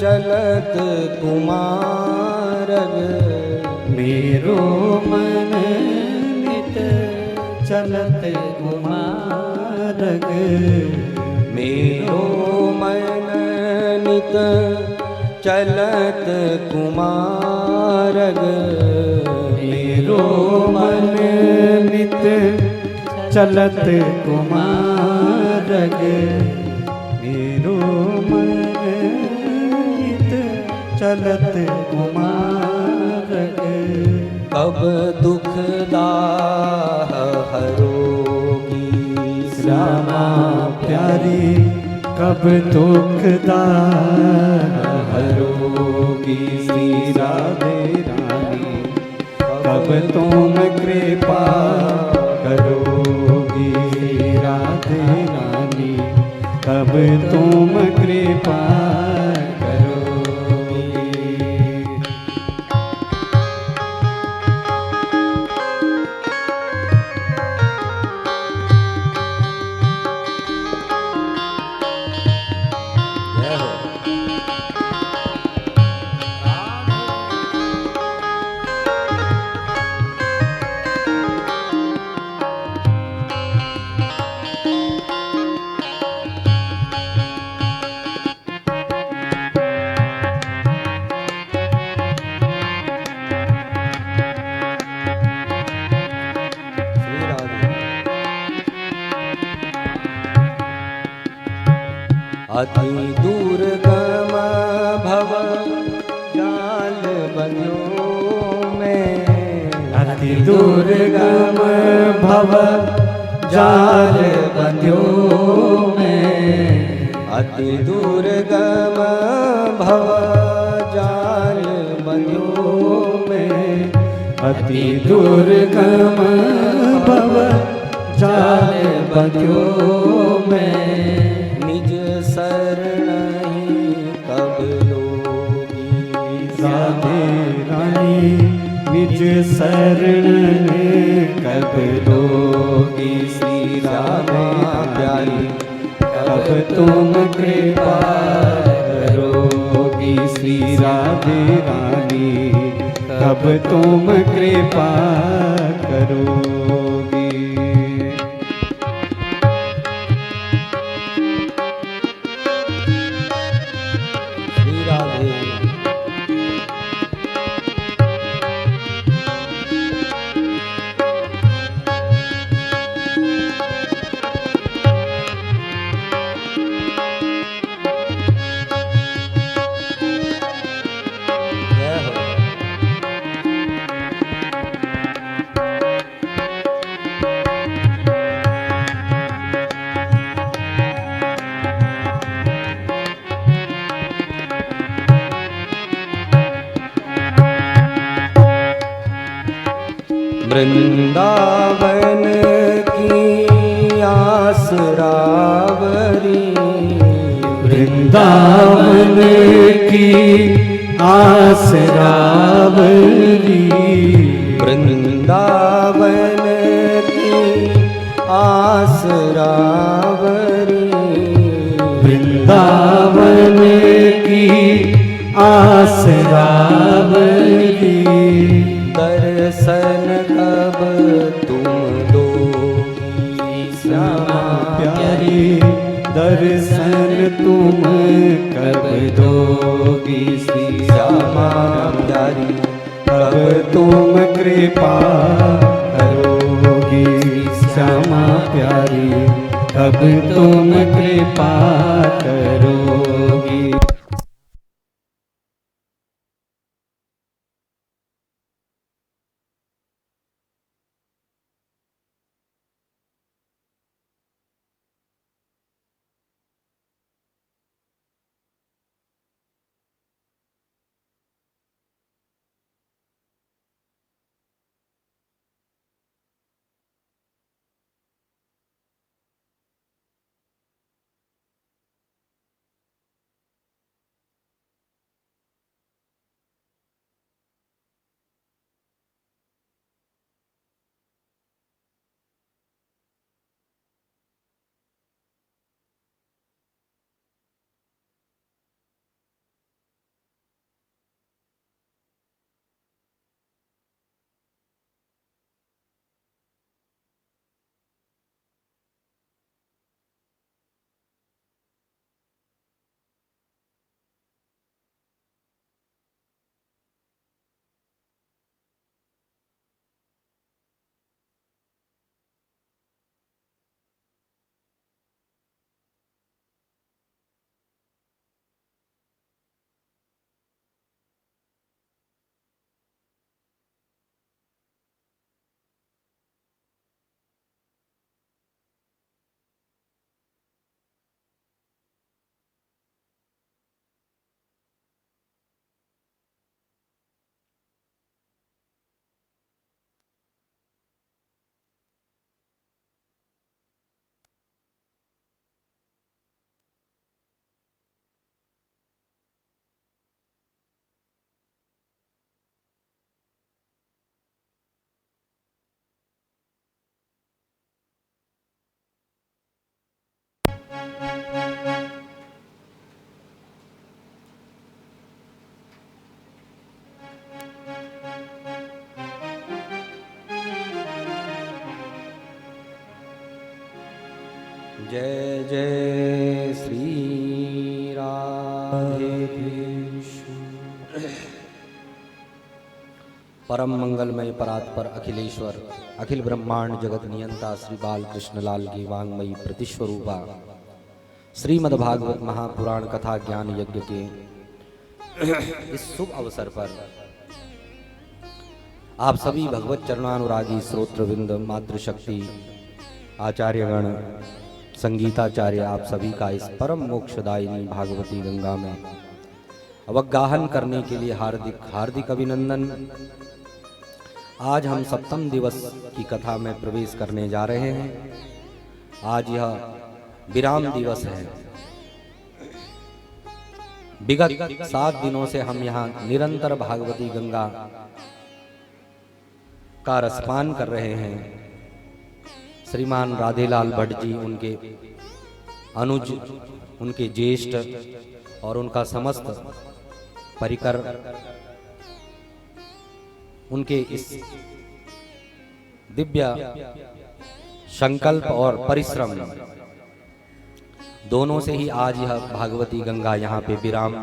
चलत कुमारग। मेरो मन नित चलत कुमारग। मेरो मन नित चलत कुमारग। मेरो मन नित चलत कुमारग। मेरो मन नित चलत कुमारग। कब दुख दाह हरोगी श्यामा प्यारी, कब दुख दाह हरोगी श्री राधे रानी। कब तुम कृपा करोगी श्री राधे रानी। कब तुम कृपा करोगी। जय हो। श्री राधे। अति दुर्गम भव जाल बन्यो में। अति दुर्गम भव जाल बन्यो में। अति दुर्गम भव जाल बन्यो में। अति दुर्गम भव जाल बन्यो में। निज शरण ही कब लोगी राधे रानी, निज शरण कब लोगी श्री राधे प्यारी। कब तुम कृपा करोगी श्री राधे रानी। कब तुम कृपा करोगी। श्री राधे। जय हो। वृंदावन की आस रावरी। वृंदावन की आस रावरी। वृंदावन की आस रावरी। वृंदावन की आस रावरी। दर्शन कब तुम दोगी श्यामा प्यारी, दर्शन तुम कब दोगी श्री श्यामा प्यारी। कब तुम कृपा करोगी श्यामा प्यारी। कब तुम कृपा करोगी। जय जय श्री राधे कृष्ण। परम मंगलमय परात्पर अखिलेश्वर अखिल ब्रह्मांड जगत नियंता श्री बाल कृष्ण लाल की वांगमयी प्रतिस्वरूपा श्रीमद् भागवत महापुराण कथा ज्ञान यज्ञ के इस शुभ अवसर पर आप सभी भगवत चरणानुरागी श्रोत्रविंद मातृशक्ति आचार्यगण संगीताचार्य आप सभी का इस परम मोक्षदायिनी भागवती गंगा में अवगाहन करने के लिए हार्दिक हार्दिक अभिनंदन। आज हम सप्तम दिवस की कथा में प्रवेश करने जा रहे हैं। आज यह विराम दिवस है। विगत 7 दिनों से हम यहाँ निरंतर भागवती गंगा का रसपान कर रहे हैं। श्रीमान राधेलाल भट्ट जी, उनके अनुज, उनके ज्येष्ठ और उनका समस्त परिकर, उनके इस दिव्य संकल्प और परिश्रम दोनों से ही आज यह भागवती गंगा यहाँ पे विराम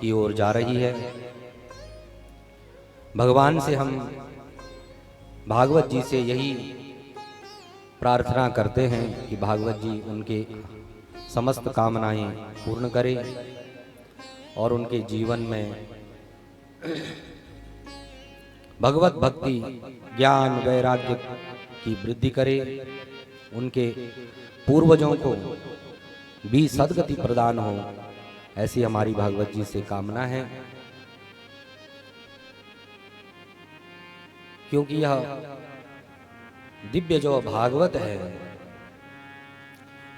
की ओर जा रही है। भगवान से हम भागवत जी से यही प्रार्थना करते हैं कि भागवत जी उनके समस्त कामनाएं पूर्ण करें और उनके जीवन में भगवत भक्ति ज्ञान वैराग्य की वृद्धि करे। उनके पूर्वजों को भी सद्गति प्रदान हो, ऐसी हमारी भागवत जी से कामना है। क्योंकि यह दिव्य जो भागवत है,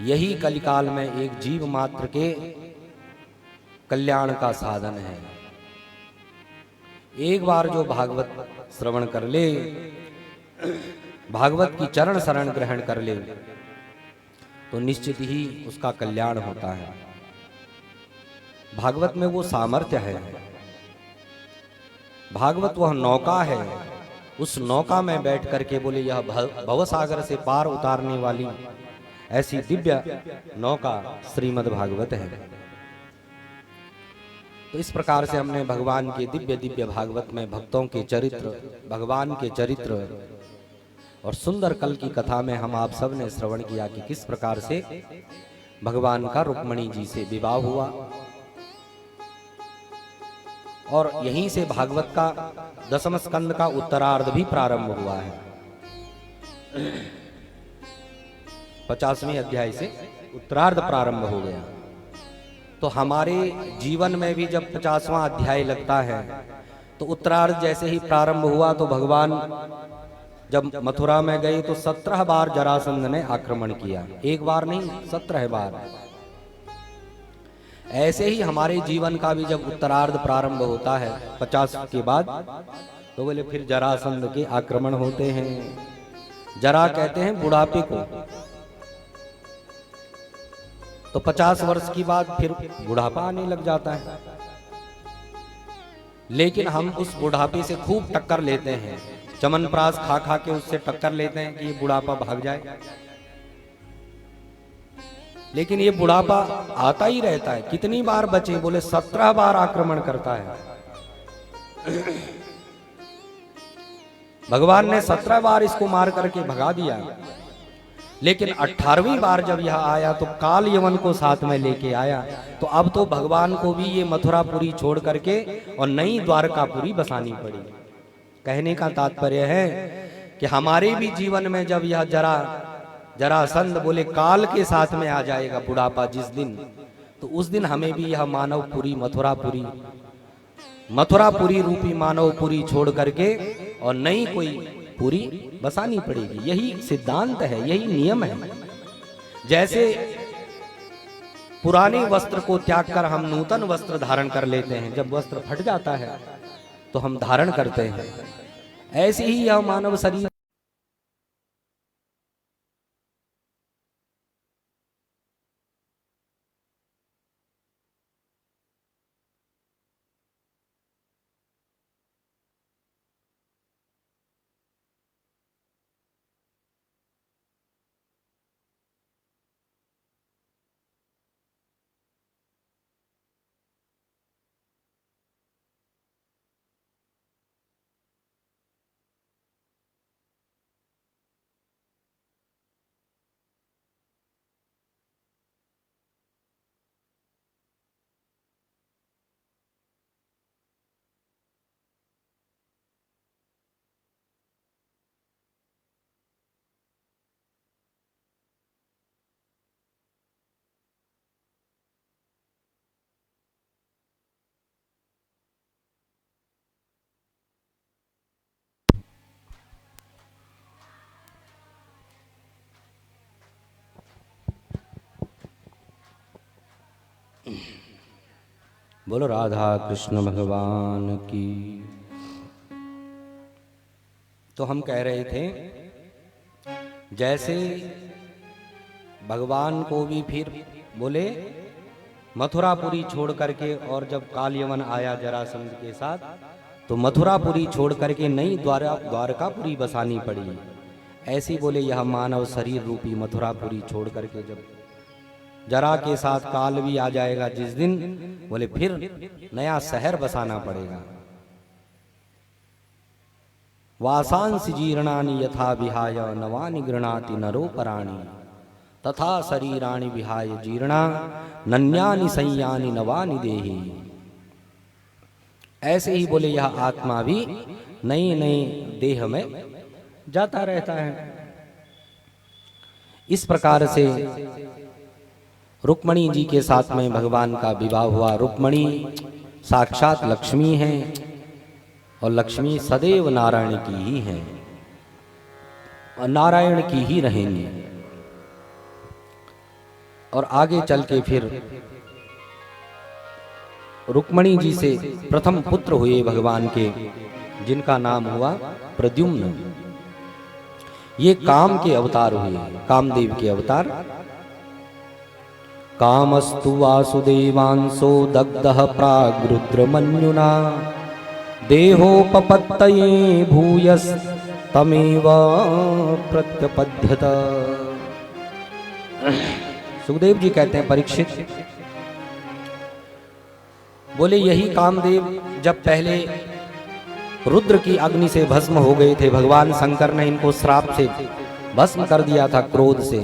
यही कलिकाल में एक जीव मात्र के कल्याण का साधन है। एक बार जो भागवत श्रवण कर ले, भागवत की चरण शरण ग्रहण कर ले, तो निश्चित ही उसका कल्याण होता है। भागवत में वो सामर्थ्य है, भागवत वह नौका है। उस नौका में बैठ करके बोले यह भवसागर से पार उतारने वाली ऐसी दिव्य नौका श्रीमद् भागवत है। तो इस प्रकार से हमने भगवान के दिव्य दिव्य भागवत में भक्तों के चरित्र, भगवान के चरित्र और सुंदर कल की कथा में हम आप सब ने श्रवण किया कि किस प्रकार से भगवान का रुक्मणी जी से विवाह हुआ। और यहीं से भागवत का 10वें स्कंद का उत्तरार्ध भी प्रारंभ हुआ है। 50वें अध्याय से उत्तरार्ध प्रारंभ हो गया। तो हमारे जीवन में भी जब 50वां अध्याय लगता है तो उत्तरार्ध जैसे ही प्रारंभ हुआ तो भगवान जब मथुरा में गए तो 17 बार जरासंध ने आक्रमण किया। एक बार नहीं, 17 बार। ऐसे ही हमारे जीवन का भी जब उत्तरार्ध प्रारंभ होता है 50 के बाद, तो बोले फिर जरासंध के आक्रमण होते हैं। जरा कहते हैं बुढ़ापे को। तो 50 वर्ष की बाद फिर बुढ़ापा आने लग जाता है। लेकिन हम उस बुढ़ापे से खूब टक्कर लेते हैं, चमनप्राश खा खा के उससे टक्कर लेते हैं कि ये बुढ़ापा भाग जाए। लेकिन ये बुढ़ापा आता ही रहता है। कितनी बार बचे? बोले 17 बार आक्रमण करता है। भगवान ने 17 बार इसको मार करके भगा दिया। लेकिन 18वीं बार जब यह आया तो काल यवन को साथ में लेके आया। तो अब तो भगवान को भी ये मथुरापुरी छोड़ करके और नई द्वारकापुरी बसानी पड़ी। कहने का तात्पर्य है कि हमारे भी जीवन में जब यह जरासंध बोले काल के साथ में आ जाएगा बुढ़ापा जिस दिन, तो उस दिन हमें भी यह मानवपुरी मथुरापुरी रूपी मानवपुरी छोड़ करके और नई कोई पुरी बसानी पड़ेगी। यही सिद्धांत है, यही नियम है। जैसे पुराने वस्त्र को त्याग कर हम नूतन वस्त्र धारण कर लेते हैं, जब वस्त्र फट जाता है तो हम धारण करते हैं, ऐसे ही यह मानव शरीर बोलो राधा कृष्ण भगवान की। तो हम कह रहे थे जैसे भगवान को भी फिर बोले मथुरापुरी छोड़ करके, और जब काल यवन आया जरासंध के साथ तो मथुरापुरी छोड़ करके नई द्वारकापुरी बसानी पड़ी। ऐसी बोले यह मानव शरीर रूपी मथुरापुरी छोड़ करके जब जरा के साथ काल भी आ जाएगा जिस दिन, बोले फिर नया शहर बसाना पड़ेगा। वासांसि जीर्णानि यथा विहाय नवानि गृह्णाति नरोपराणि तथा शरीराणि विहाय जीर्णा नन्यानि संयानि नवानि देहि। ऐसे ही बोले यह आत्मा भी नए नए देह में जाता रहता है। इस प्रकार से रुक्मणी जी के साथ में भगवान का विवाह हुआ। रुक्मणी साक्षात लक्ष्मी हैं और लक्ष्मी सदैव नारायण की ही हैं और नारायण की ही रहेंगी। और आगे चल के फिर रुक्मणी जी से प्रथम पुत्र हुए भगवान के, जिनका नाम हुआ प्रद्युम्न। ये काम के अवतार हुए, कामदेव के अवतार। कामस्तु वासुदेवांसो दग्धः प्राग्रुद्रमन्युना देहोपपत्तये भूयस्तमेव प्रत्यपद्यत। सुखदेव जी कहते हैं परीक्षित, बोले यही कामदेव जब पहले रुद्र की अग्नि से भस्म हो गए थे, भगवान शंकर ने इनको श्राप से भस्म कर दिया था क्रोध से।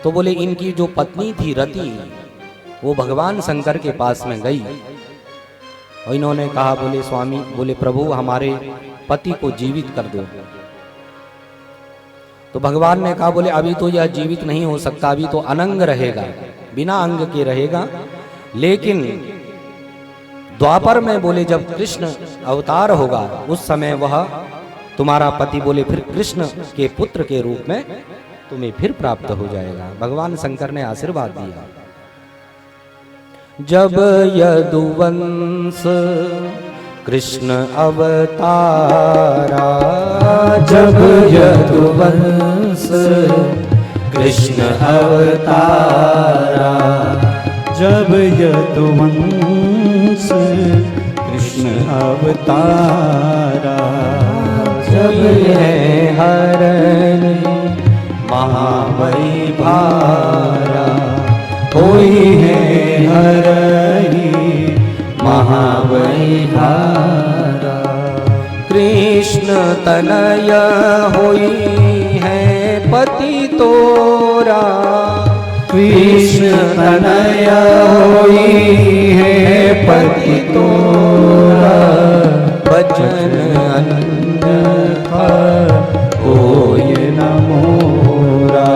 तो बोले इनकी जो पत्नी थी रति, वो भगवान शंकर के पास में गई और इन्होंने कहा, बोले स्वामी, बोले प्रभु हमारे पति को जीवित कर दो। तो भगवान ने कहा, बोले अभी तो यह जीवित नहीं हो सकता, अभी तो अनंग रहेगा, बिना अंग के रहेगा। लेकिन द्वापर में बोले जब कृष्ण अवतार होगा उस समय वह तुम्हारा पति बोले फिर कृष्ण के पुत्र के रूप में तुम्हें फिर प्राप्त हो जाएगा। भगवान शंकर ने आशीर्वाद दिया। जब यदुवंश कृष्ण अवतारा, जब यदुवंश कृष्ण अवतारा, जब यदुवंश कृष्ण अवतारा, जब है हरण महामयी भारा, कोई है हरई महामयी भारा। कृष्ण तनय होई है पति तोरा, कृष्ण तनय होई है पति तोरा, बचन अन्यथा कोई न मोरा।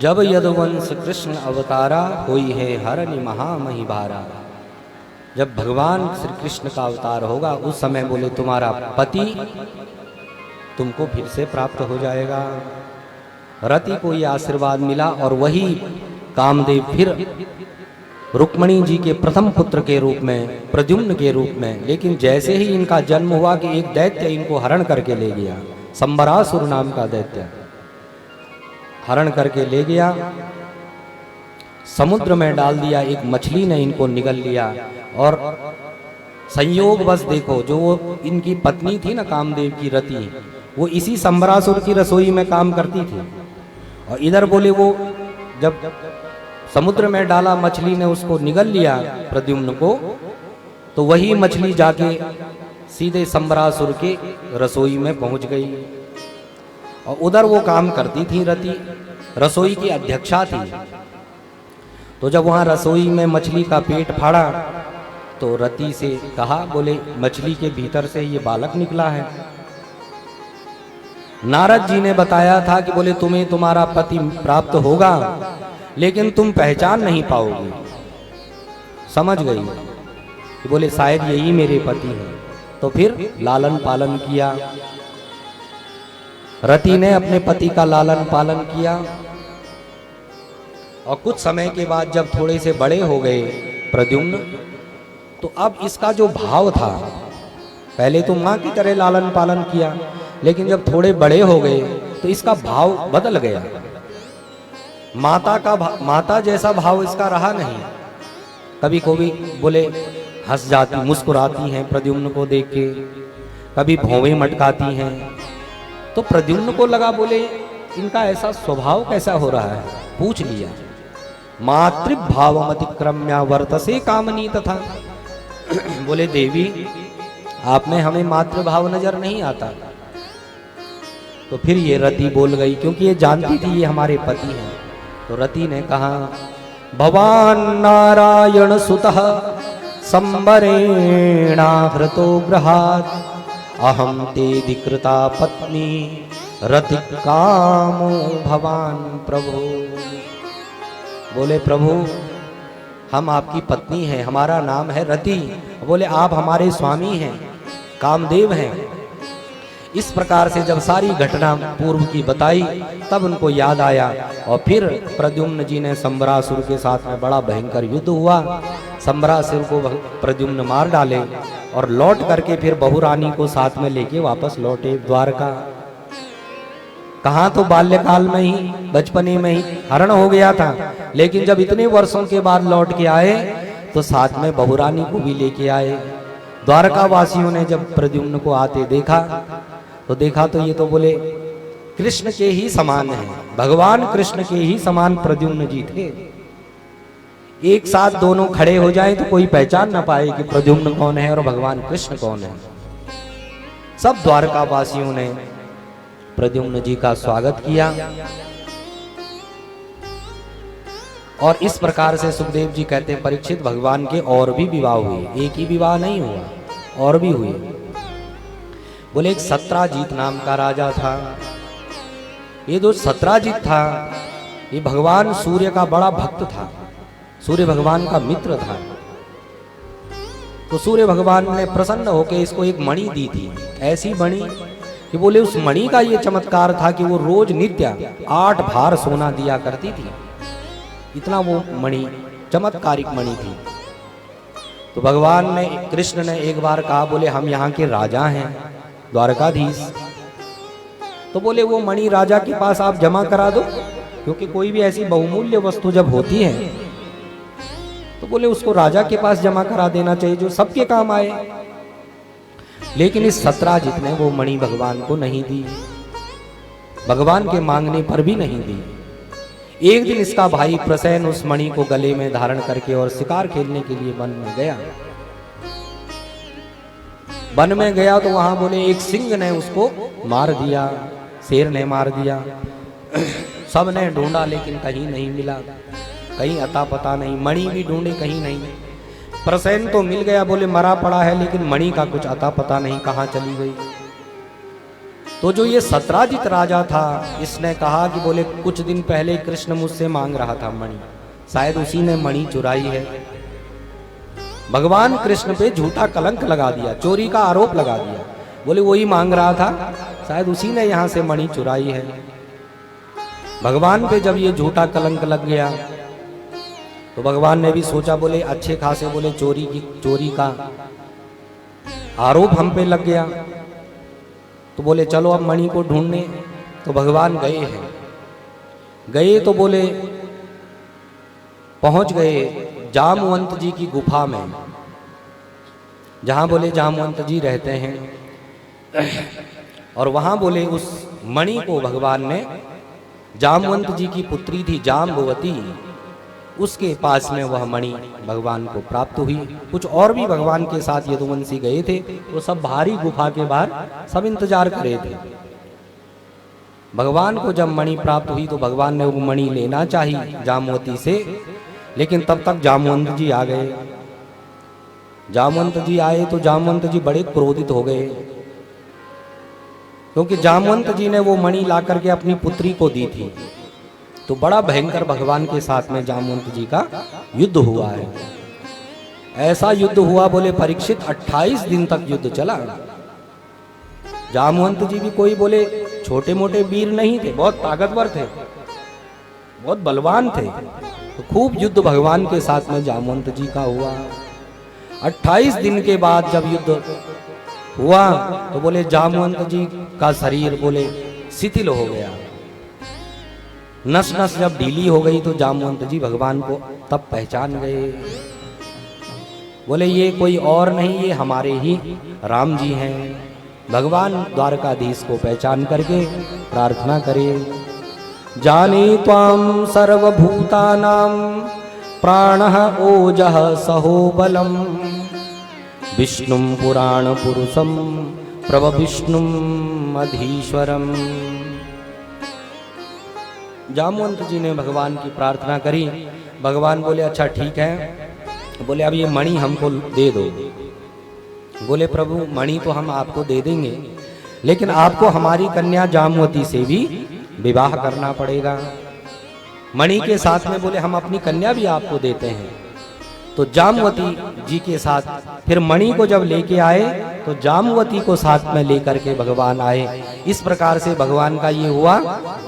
जब यदुवंश कृष्ण अवतारा, होई है हरनि महामही भारा। जब भगवान श्री कृष्ण का अवतार होगा उस समय बोले तुम्हारा पति तुमको फिर से प्राप्त हो जाएगा। रति को ये आशीर्वाद मिला और वही कामदेव फिर रुक्मणी जी के प्रथम पुत्र के रूप में, प्रद्युम्न के रूप में। लेकिन जैसे ही इनका जन्म हुआ कि एक दैत्य इनको हरण करके ले गया, संबरासुर नाम का दैत्य हरण करके ले गया, समुद्र में डाल दिया। एक मछली ने इनको निगल लिया और संयोग बस देखो, जो वो इनकी पत्नी थी ना कामदेव की रति, वो इसी संबरासुर की रसोई में काम करती थी। और इधर बोले वो जब समुद्र में डाला मछली ने उसको निगल लिया प्रद्युम्न को, तो वही मछली जाके सीधे संबरासुर के रसोई में पहुंच गई। और उधर वो काम करती थी रति, रसोई की अध्यक्षा थी। तो जब वहां रसोई में मछली का पेट फाड़ा तो रति से कहा, बोले मछली के भीतर से ये बालक निकला है। नारद जी ने बताया था कि बोले तुम्हें तुम्हारा पति प्राप्त होगा, लेकिन तुम पहचान नहीं पाओगी। समझ गई कि बोले शायद यही मेरे पति हैं। तो फिर लालन पालन किया, रति ने अपने पति का लालन पालन किया। और कुछ समय के बाद जब थोड़े से बड़े हो गए प्रद्युम्न, तो अब इसका जो भाव था, पहले तो माँ की तरह लालन पालन किया, लेकिन जब थोड़े बड़े हो गए तो इसका भाव बदल गया। माता जैसा भाव इसका रहा नहीं। कभी कभी बोले हंस जाती, मुस्कुराती हैं प्रद्युम्न को देख के, कभी भौवें मटकाती हैं। तो प्रद्युम्न को लगा, बोले इनका ऐसा स्वभाव कैसा हो रहा है। पूछ लिया, मातृभावमतिक्रम्य वर्तसे कामनी तथा। बोले देवी आप में हमें मातृभाव नजर नहीं आता। तो फिर ये रति बोल गई, क्योंकि ये जानती थी ये हमारे पति हैं। तो रति ने कहा, भवान नारायण सुतः संबरेणाहृतो गृहात् अहम ते विकृता पत्नी रति कामो भवान प्रभु। बोले प्रभु हम आपकी पत्नी हैं, हमारा नाम है रति। बोले आप हमारे स्वामी हैं, कामदेव हैं। इस प्रकार से जब सारी घटना पूर्व की बताई, तब उनको याद आया। और फिर प्रद्युम्न जी ने संबरासुर के साथ में बड़ा भयंकर युद्ध हुआ। संबरासुर को प्रद्युम्न मार डाले और लौट करके फिर बहुरानी को साथ में लेके वापस लौटे द्वारका। कहाँ तो बाल्यकाल में ही, बचपने में ही हरण हो गया था, लेकिन जब इतने वर्षों के बाद लौट के आए तो साथ में बहुरानी को भी लेके आए। द्वारका वासियों ने जब प्रद्युम्न को आते देखा तो ये तो बोले कृष्ण के ही समान है, भगवान कृष्ण के ही समान प्रद्युम्न जी थे। एक साथ दोनों खड़े हो जाए तो कोई पहचान ना पाए कि प्रद्युम्न कौन है और भगवान कृष्ण कौन है। सब द्वारका वासियों ने प्रद्युम्न जी का स्वागत किया। और इस प्रकार से सुखदेव जी कहते हैं, परीक्षित भगवान के और भी विवाह हुए, एक ही विवाह नहीं हुआ, और भी हुए। बोले एक सत्राजीत नाम का राजा था। ये जो सत्राजीत था ये भगवान सूर्य का बड़ा भक्त था, सूर्य भगवान का मित्र था। तो सूर्य भगवान ने प्रसन्न होकर इसको एक मणि दी थी, ऐसी मणि कि बोले उस मणि का ये चमत्कार था कि वो रोज नित्य 8 भार सोना दिया करती थी। इतना वो मणि चमत्कारिक मणि थी। तो भगवान ने, कृष्ण ने एक बार कहा, बोले हम यहाँ के राजा हैं, द्वारकाधीश। तो बोले वो मणि राजा के पास आप जमा करा दो, क्योंकि कोई भी ऐसी बहुमूल्य वस्तु जब होती है तो बोले उसको राजा के पास जमा करा देना चाहिए जो सबके काम आए। लेकिन इस सत्राजित ने वो मणि भगवान को नहीं दी, भगवान के मांगने पर भी नहीं दी। एक दिन इसका भाई प्रसेन उस मणि को गले में धारण करके और शिकार खेलने के लिए वन में गया। वन में गया तो वहां बोले एक सिंह ने उसको मार दिया, शेर ने मार दिया। सब ने ढूंढा लेकिन कहीं नहीं मिला, कहीं अता पता नहीं। मणि भी ढूंढे, कहीं नहीं। प्रसेन तो मिल गया, बोले मरा पड़ा है, लेकिन मणि का कुछ अता पता नहीं, कहाँ चली गई। तो जो ये सत्राजित राजा था, इसने कहा कि बोले कुछ दिन पहले कृष्ण मुझसे मांग रहा था मणि, शायद उसी ने मणि चुराई है। भगवान कृष्ण पे झूठा कलंक लगा दिया, चोरी का आरोप लगा दिया। बोले वही मांग रहा था, शायद उसी ने यहाँ से मणि चुराई है। भगवान पे जब ये झूठा कलंक लग गया तो भगवान ने भी सोचा, बोले अच्छे खासे बोले चोरी का आरोप हम पे लग गया, तो बोले चलो अब मणि को ढूंढने। तो भगवान गए तो बोले पहुंच गए जामवंत जी की गुफा में। जहाँ बोले जामवंत जी रहते हैं, और वहाँ बोले उस मणि को भगवान ने, जामवंत जी की पुत्री थी जाम्बवती, उसके पास में वह मणि भगवान को प्राप्त हुई। कुछ और भी भगवान के साथ यदुवंशी गए थे, वो सब भारी गुफा के बाहर सब इंतजार कर रहे थे। भगवान को जब मणि प्राप्त हुई तो भगवान ने वो मणि लेना चाहिए जामवती से, लेकिन तब तक जामवंत जी आ गए। जामवंत जी आए तो जामवंत जी बड़े क्रोधित हो गए, क्योंकि जामवंत जी ने वो मणि ला करके अपनी पुत्री को दी थी। तो बड़ा भयंकर भगवान के साथ में जामवंत जी का युद्ध हुआ है। ऐसा युद्ध हुआ बोले परीक्षित 28 दिन तक युद्ध चला। जामवंत जी भी कोई बोले छोटे मोटे वीर नहीं थे, बहुत ताकतवर थे, बहुत बलवान थे। तो खूब युद्ध भगवान के साथ में जामवंत जी का हुआ। 28 दिन के बाद जब युद्ध हुआ तो बोले जामवंत जी का शरीर बोले शिथिल हो गया, नस नस जब ढीली हो गई तो जामवंत जी भगवान को तब पहचान गए। बोले ये कोई और नहीं, ये हमारे ही राम जी हैं। भगवान द्वारकाधीश को पहचान करके प्रार्थना करे, जाने त्वाम सर्वभूतानां प्राणः ओजः सहो बलम, विष्णुं पुराण पुरुषं प्रभविष्णुं मधीश्वरम। जामवंत जी ने भगवान की प्रार्थना करी। भगवान बोले अच्छा ठीक है, बोले अब ये मणि हमको दे दो। बोले प्रभु मणि तो हम आपको दे देंगे, लेकिन आपको हमारी कन्या जामवती से भी विवाह करना पड़ेगा। मणि के साथ में बोले हम अपनी कन्या भी आपको देते हैं। तो जामवती जी के साथ फिर मणि को जब लेके आए तो जामवती को साथ में लेकर के भगवान आए। इस प्रकार से भगवान का ये हुआ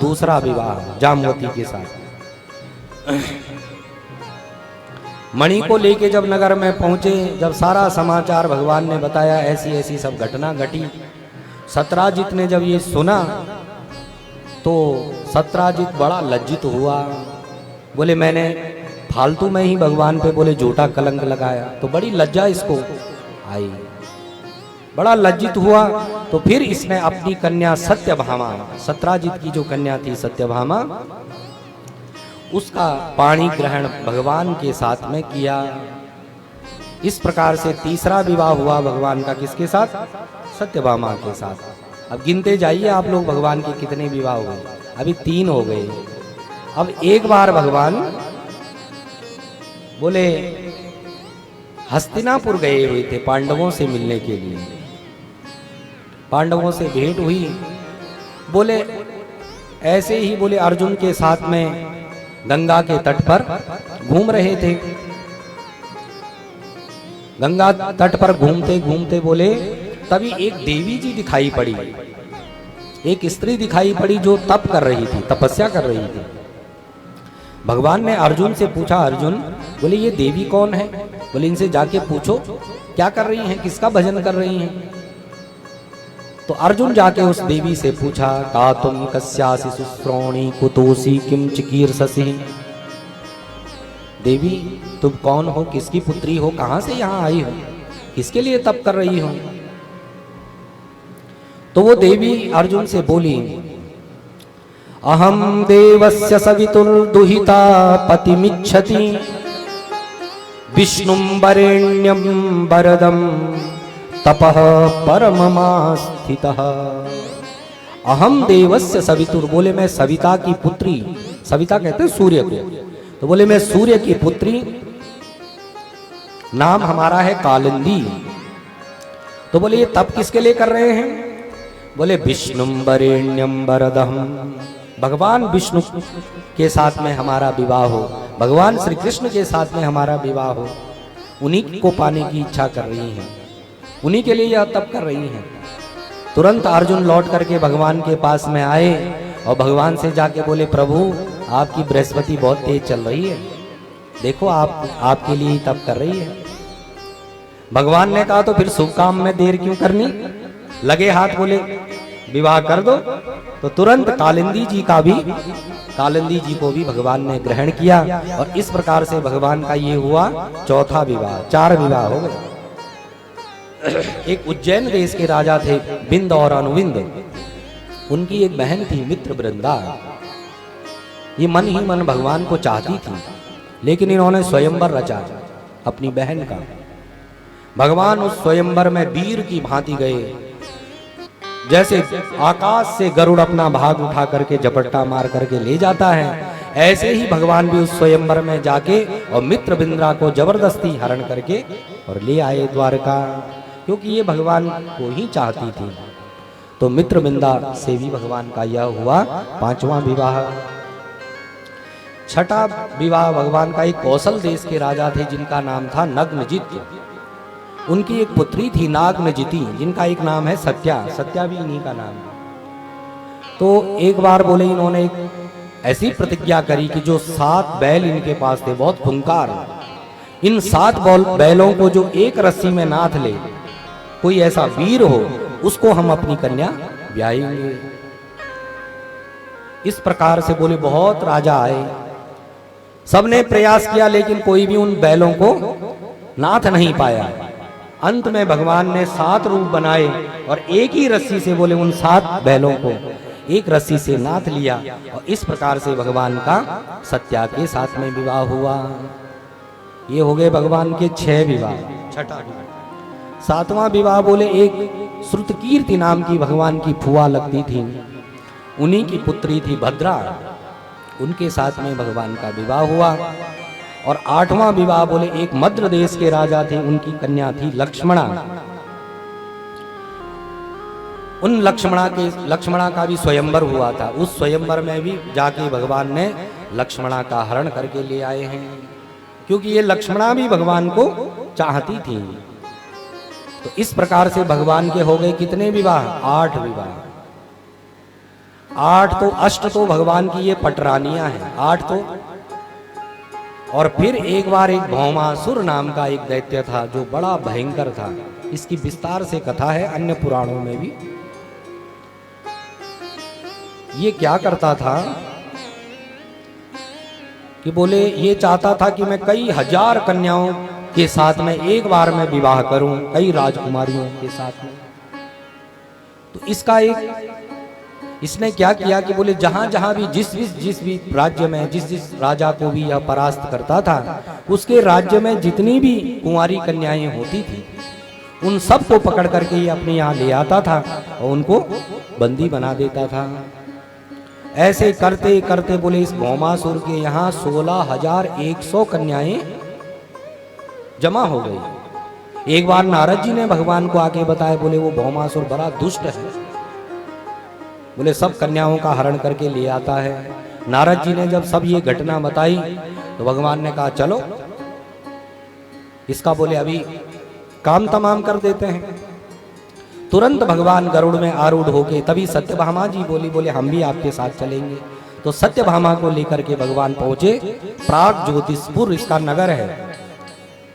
दूसरा विवाह जामवती के साथ। मणि को लेके जब नगर में पहुंचे, जब सारा समाचार भगवान ने बताया, ऐसी ऐसी सब घटना घटी। सत्राजित ने जब ये सुना तो सत्राजित बड़ा लज्जित हुआ। बोले मैंने फालतू में ही भगवान पे बोले झूठा कलंक लगाया, तो बड़ी लज्जा इसको आई, बड़ा लज्जित हुआ। तो फिर इसने अपनी कन्या सत्यभामा, सत्राजित की जो कन्या थी सत्यभामा, उसका पाणी ग्रहण भगवान के साथ में किया। इस प्रकार से तीसरा विवाह हुआ भगवान का किसके साथ? सत्यभामा के साथ। अब गिनते जाइए आप लोग भगवान के कितने विवाह हुए। अभी 3 हो गए। अब एक बार भगवान बोले हस्तिनापुर गए हुए थे पांडवों से मिलने के लिए। पांडवों से भेंट हुई। बोले ऐसे ही बोले अर्जुन के साथ में गंगा के तट पर घूम रहे थे। गंगा तट पर घूमते घूमते बोले तभी एक देवी जी दिखाई पड़ी, एक स्त्री दिखाई पड़ी जो तप कर रही थी, तपस्या कर रही थी। भगवान ने अर्जुन से पूछा, अर्जुन बोले ये देवी कौन है? बोले इनसे जाके पूछो क्या कर रही हैं, किसका भजन कर रही हैं। तो अर्जुन जाके उस देवी से पूछा, का तुम कस्यासि सुश्रोणी कुतोसी किम चिकीर्षसि। देवी तुम कौन हो, किसकी पुत्री हो, कहां से यहाँ आई हो, किसके लिए तप कर रही हो? तो वो देवी अर्जुन से बोली, अहम देवस्य सवितुर्दुहिता पतिमिच्छति विष्णुं वरेण्यं वरदं तपः परममास्थितः। अहम देवस्य सवितुर, बोले मैं सविता की पुत्री, सविता कहते हैं सूर्य को, तो बोले मैं सूर्य की पुत्री, नाम हमारा है कालिंदी। तो बोले ये तप किसके लिए कर रहे हैं? बोले विष्णुं वरेण्यं वरदं, भगवान विष्णु के साथ में हमारा विवाह हो, भगवान श्री कृष्ण के साथ में हमारा विवाह हो, उन्हीं को पाने की इच्छा कर रही हैं, उन्हीं के लिए यह तप कर रही हैं। तुरंत अर्जुन लौट करके भगवान के पास में आए और भगवान से जाके बोले, प्रभु आपकी बृहस्पति बहुत तेज चल रही है, देखो आपके लिए ही तप कर रही है। भगवान ने कहा तो फिर शुभ काम में देर क्यों करनी, लगे हाथ बोले विवाह कर दो। तो तुरंत कालिंदी जी को भी भगवान ने ग्रहण किया और इस प्रकार से भगवान का ये हुआ चौथा विवाह, 4 विवाह हो गए। एक उज्जैन देश के राजा थे बिंद और अनुविंद। उनकी एक बहन थी मित्र वृंदा। ये मन ही मन भगवान को चाहती थी, लेकिन इन्होंने स्वयंवर रचा अपनी बहन का। भगवान उस स्वयंवर में वीर की भांति गए, जैसे आकाश से गरुड़ अपना भाग उठा करके झपट्टा मार करके ले जाता है, ऐसे ही भगवान भी उस स्वयंवर में जाके और मित्र बिंद्रा को जबरदस्ती हरण करके और ले आए द्वारका, क्योंकि ये भगवान को ही चाहती थी। तो मित्र बिंदा से भी भगवान का यह हुआ 5वां विवाह। 6ठा विवाह भगवान का एक कौशल देश के राजा थे जिनका नाम था नग्नजित। उनकी एक पुत्री थी नागनजिति, जिनका एक नाम है सत्या। सत्या भी इन्हीं का नाम है। तो एक बार बोले इन्होंने एक ऐसी प्रतिज्ञा करी कि जो 7 बैल इनके पास थे, बहुत खूंखार, इन 7 बैलों को जो एक रस्सी में नाथ ले, कोई ऐसा वीर हो, उसको हम अपनी कन्या ब्याहेंगे। इस प्रकार से बोले बहुत राजा आए, सबने प्रयास किया, लेकिन कोई भी उन बैलों को नाथ नहीं पाया। अंत में भगवान ने 7 रूप बनाए और एक ही रस्सी से बोले उन 7 बैलों को एक रस्सी से नाथ लिया, और इस प्रकार से भगवान का सत्या के साथ में विवाह हुआ। ये हो गए भगवान के 6 विवाह। 6ठा विवाह। 7वां विवाह बोले एक श्रुतकीर्ति नाम की भगवान की फुआ लगती थी, उन्हीं की पुत्री थी भद्रा, उनके साथ में भगवान का विवाह हुआ। और 8वां विवाह बोले एक मद्र देश के राजा थे, उनकी कन्या थी लक्ष्मणा। उन लक्ष्मणा का भी स्वयंवर हुआ था। उस स्वयंवर में भी जाके भगवान ने लक्ष्मणा का हरण करके ले आए हैं, क्योंकि ये लक्ष्मणा भी भगवान को चाहती थी। तो इस प्रकार से भगवान के हो गए कितने विवाह? 8 विवाह। 8 तो अष्ट तो भगवान की ये पटरानियां हैं, 8 तो। और फिर एक बार एक भौमासुर नाम का एक दैत्य था जो बड़ा भयंकर था। इसकी विस्तार से कथा है अन्य पुराणों में भी। ये क्या करता था कि बोले ये चाहता था कि मैं कई हजार कन्याओं के साथ में एक बार में विवाह करूं, कई राजकुमारियों के साथ में। तो इसने क्या किया कि बोले जहां जहां भी जिस भी राज्य में जिस राजा को भी यह परास्त करता था, उसके राज्य में जितनी भी कुंवारी कन्याएं होती थी, उन सब को पकड़ करके ये अपने यहाँ ले आता था और उनको बंदी बना देता था। ऐसे करते करते बोले इस भौमासुर के यहाँ 16,100 कन्याएं जमा हो गई। एक बार नारद जी ने भगवान को आके बताया, बोले वो भौमासुर बड़ा दुष्ट है, बोले सब कन्याओं का हरण करके ले आता है। नारद जी ने जब सब ये घटना बताई तो भगवान ने कहा चलो इसका बोले अभी काम तमाम कर देते हैं। तुरंत भगवान गरुड़ में आरूढ़ होके तभी सत्यभामा जी बोले हम भी आपके साथ चलेंगे। तो सत्यभामा को लेकर के भगवान पहुंचे प्राग ज्योतिषपुर, इसका नगर है।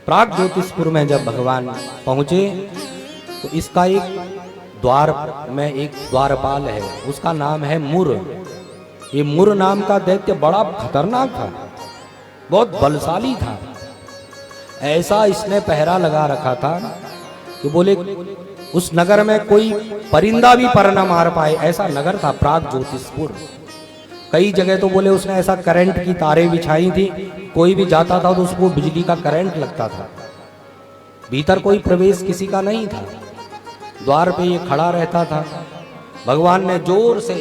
प्राग ज्योतिषपुर में जब भगवान पहुंचे तो इसका एक द्वार में एक द्वारपाल है, उसका नाम है मुर। ये मुर नाम का दैत्य बड़ा खतरनाक था, बहुत बलशाली था। ऐसा इसने पहरा लगा रखा था कि बोले उस नगर में कोई परिंदा भी पर न मार पाए, ऐसा नगर था प्राग ज्योतिषपुर। कई जगह तो बोले उसने ऐसा करंट की तारें बिछाई थी, कोई भी जाता था तो उसको बिजली का करंट लगता था। भीतर कोई प्रवेश किसी का नहीं था, द्वार पे ये खड़ा रहता था। भगवान ने जोर से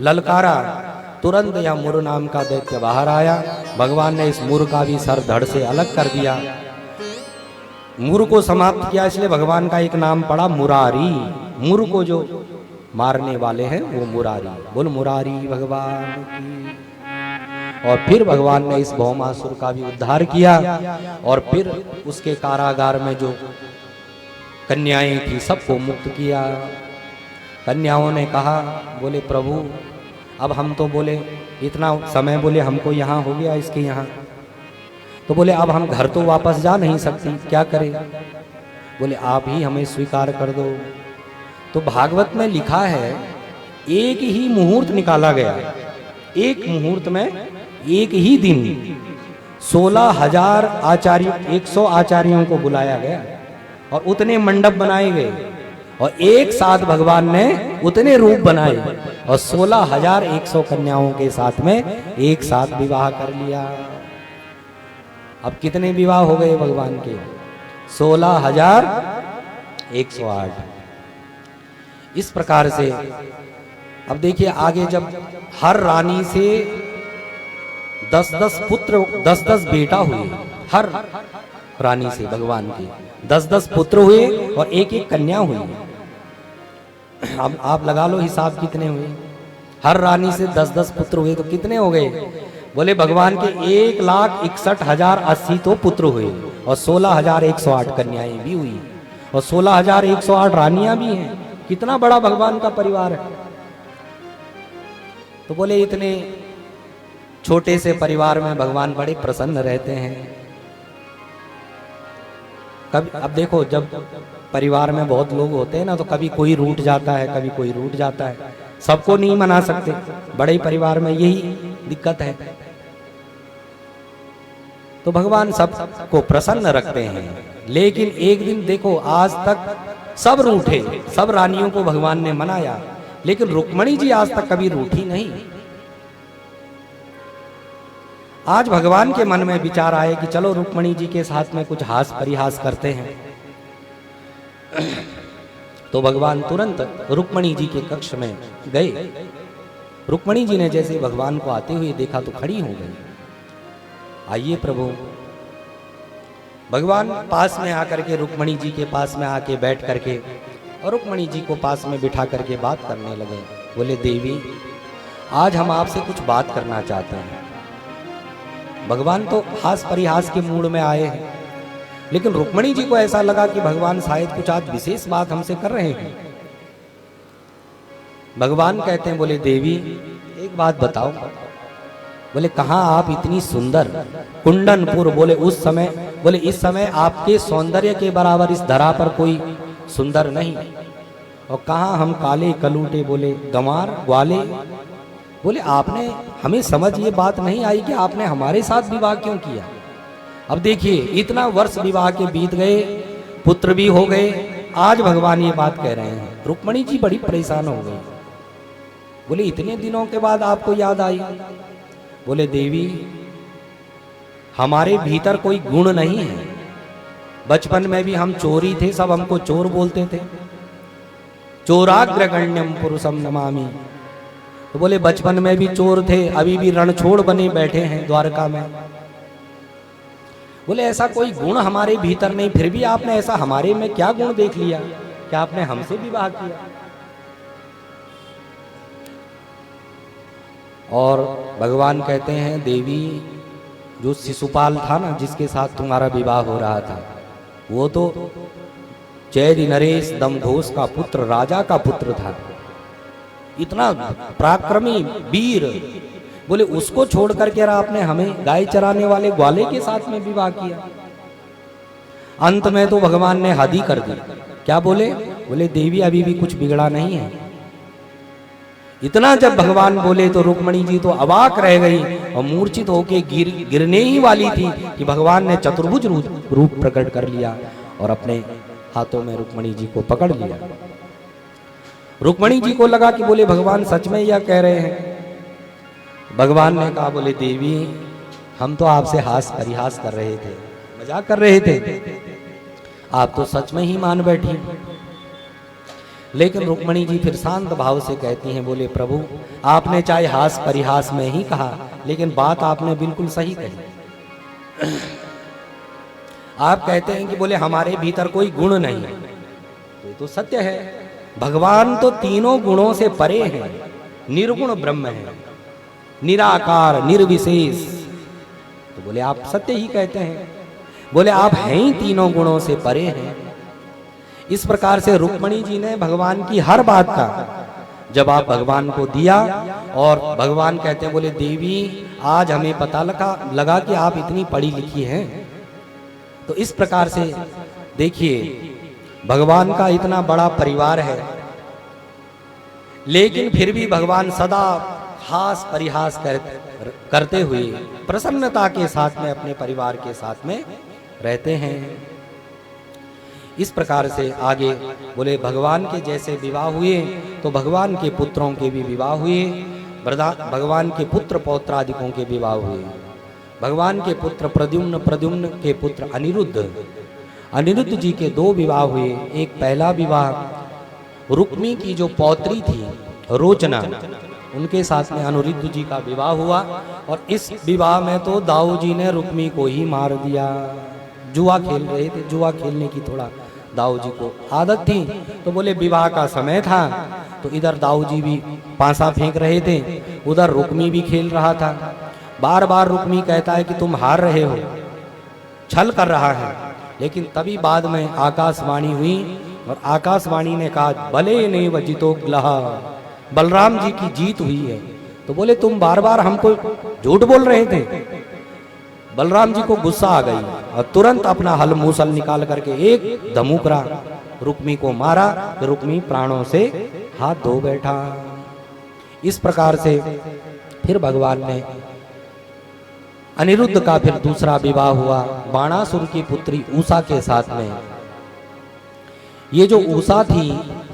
ललकारा, तुरंत यह मुर नाम का दैत्य बाहर आया। भगवान ने इस मुर का भी सर धड़ से अलग कर दिया, मुर को समाप्त किया। इसलिए भगवान का एक नाम पड़ा मुरारी। मुर को जो मारने वाले हैं वो मुरारी। बोल मुरारी भगवान की। और फिर भगवान ने इस भौमासुर का भी उद्धार किया और फिर उसके कारागार में जो कन्याएं थी सबको मुक्त किया। कन्याओं ने कहा, बोले प्रभु अब हम तो बोले इतना समय बोले हमको यहाँ हो गया इसके यहाँ, तो बोले अब हम घर तो वापस जा नहीं सकती, क्या करें? बोले आप ही हमें स्वीकार कर दो। तो भागवत में लिखा है एक ही मुहूर्त निकाला गया, एक मुहूर्त में एक ही दिन 16,000 आचार्य 100 आचार्यों को बुलाया गया और उतने मंडप बनाए गए और एक साथ भगवान ने उतने रूप बनाए और 16,100 कन्याओं के साथ में एक साथ विवाह कर लिया। अब कितने विवाह हो गए भगवान के? 16,108। इस प्रकार से अब देखिए आगे, जब हर रानी से 10-10 पुत्र, 10-10 बेटा हुए, हर रानी से भगवान के 10-10 पुत्र हुए और एक एक कन्या हुई। अब आप लगा लो हिसाब कितने हुए। हर रानी से 10-10 पुत्र हुए तो कितने हो गए? बोले भगवान के 1,61,080 तो पुत्र हुए और 16,108 कन्याएं भी हुई और 16,108 रानियां भी हैं। कितना बड़ा भगवान का परिवार है। तो बोले इतने छोटे से परिवार में भगवान बड़े प्रसन्न रहते हैं। कभी अब देखो, जब परिवार में बहुत लोग होते हैं ना, तो कभी कोई रूठ जाता है, कभी कोई रूठ जाता है। सबको नहीं मना सकते, बड़े परिवार में यही दिक्कत है। तो भगवान सबको प्रसन्न रखते हैं। लेकिन एक दिन देखो, आज तक सब रूठे, सब रानियों को भगवान ने मनाया, लेकिन रुक्मणी जी आज तक कभी रूठी नहीं। आज भगवान के मन में विचार आए कि चलो रुक्मणी जी के साथ में कुछ हास परिहास करते हैं। तो भगवान तुरंत रुक्मणी जी के कक्ष में गए। रुक्मणी जी ने जैसे भगवान को आते हुए देखा तो खड़ी हो गई। आइए प्रभु। भगवान पास में आकर के रुक्मणी जी के पास में आके बैठ करके और रुक्मणी जी को पास में बिठा करके बात करने लगे। बोले देवी, आज हम आपसे कुछ बात करना चाहते हैं। भगवान तो हास परिहास के मूड में आए हैं, लेकिन रुक्मणी जी को ऐसा लगा कि भगवान शायद कुछ आज विशेष बात हमसे कर रहे हैं। भगवान कहते हैं, बोले देवी एक बात बताओ। बोले कहाँ आप इतनी सुंदर, कुंडनपुर, बोले उस समय, बोले इस समय आपके सौंदर्य के बराबर इस धरा पर कोई सुंदर नहीं। और कहाँ हम काले कलूटे, बोले गंवार ग्वाले। बोले आपने, हमें समझ ये बात नहीं आई कि आपने हमारे साथ विवाह क्यों किया। अब देखिए, इतना वर्ष विवाह के बीत गए, पुत्र भी हो गए, आज भगवान ये बात कह रहे हैं। रुक्मणी जी बड़ी परेशान हो गई। बोले इतने दिनों के बाद आपको याद आई। बोले देवी, हमारे भीतर कोई गुण नहीं है। बचपन में भी हम चोरी थे, सब हमको चोर बोलते थे। चोराग्रगण्यम पुरुषम नमामि। तो बोले बचपन में भी चोर थे, अभी भी रणछोड़ बने बैठे हैं द्वारका में। बोले ऐसा कोई गुण हमारे भीतर नहीं, फिर भी आपने ऐसा हमारे में क्या गुण देख लिया कि आपने हमसे विवाह किया। और भगवान कहते हैं, देवी जो शिशुपाल था ना, जिसके साथ तुम्हारा विवाह हो रहा था, वो तो चैदी नरेश दमघोष का पुत्र, राजा का पुत्र था। इतना पराक्रमी वीर। बोले उसको छोड़ करके आपने हमें गाय चराने वाले ग्वाले के साथ में विवाह किया। अंत में तो भगवान ने हद ही कर दी। क्या बोले? बोले देवी अभी भी कुछ बिगड़ा नहीं है। इतना जब भगवान बोले तो रुक्मणी जी तो अवाक रह गई और मूर्छित होके गिरने ही वाली थी कि भगवान ने चतुर्भुज रूप प्रकट कर लिया और अपने हाथों में रुक्मणी जी को पकड़ लिया। रुक्मणी जी को लगा कि बोले भगवान सच में यह कह रहे हैं। भगवान ने कहा, बोले देवी हम तो आपसे हास परिहास कर रहे थे, मजाक कर रहे थे, आप तो सच में ही मान बैठी। लेकिन रुक्मणी जी फिर शांत भाव से कहती हैं, बोले प्रभु आपने चाहे हास परिहास में ही कहा, लेकिन बात आपने बिल्कुल सही कही। आप कहते हैं कि बोले हमारे भीतर कोई गुण नहीं है, तो सत्य है। भगवान तो तीनों गुणों से परे हैं, निर्गुण ब्रह्म है, निराकार निर्विशेष। तो बोले आप सत्य ही कहते हैं। बोले आप हैं ही तीनों गुणों से परे हैं। इस प्रकार से रुक्मणी जी ने भगवान की हर बात का जवाब भगवान को दिया। और भगवान कहते हैं, बोले देवी आज हमें पता लगा कि आप इतनी पढ़ी लिखी हैं। तो इस प्रकार से देखिए, भगवान का इतना बड़ा परिवार है, लेकिन फिर भी भगवान सदा हास परिहास करते हुए प्रसन्नता के साथ में अपने परिवार के साथ में रहते हैं। इस प्रकार से आगे बोले भगवान के जैसे विवाह हुए तो भगवान के पुत्रों के भी विवाह हुए, भगवान के पुत्र पौत्रादिकों के विवाह हुए। भगवान के पुत्र प्रद्युम्न, प्रद्युम्न के पुत्र अनिरुद्ध, अनिरुद्ध जी के 2 विवाह हुए। एक पहला विवाह रुक्मी की जो पौत्री थी रोचना, उनके साथ में अनिरुद्ध जी का विवाह हुआ। और इस विवाह में तो दाऊ जी ने रुक्मी को ही मार दिया। जुआ खेल रहे थे, जुआ खेलने की थोड़ा दाऊ जी को आदत थी, तो बोले विवाह का समय था तो इधर दाऊ जी भी पासा फेंक रहे थे, उधर रुक्मी भी खेल रहा था। बार बार रुक्मी कहता है कि तुम हार रहे हो, छल कर रहा है। लेकिन तभी बाद में आकाशवाणी हुई और आकाशवाणी ने कहा भले ने वजितो ग्लहा, बलराम जी की जीत हुई है। तो बोले तुम बार बार हमको झूठ बोल रहे थे। बलराम जी को गुस्सा आ गई और तुरंत अपना हल मूसल निकाल करके एक धमुकरा रुक्मी को मारा, रुक्मी प्राणों से हाथ धो बैठा। इस प्रकार से फिर भगवान ने अनिरुद्ध का फिर दूसरा विवाह हुआ बाणासुर की पुत्री उषा के साथ में। ये जो उषा थी,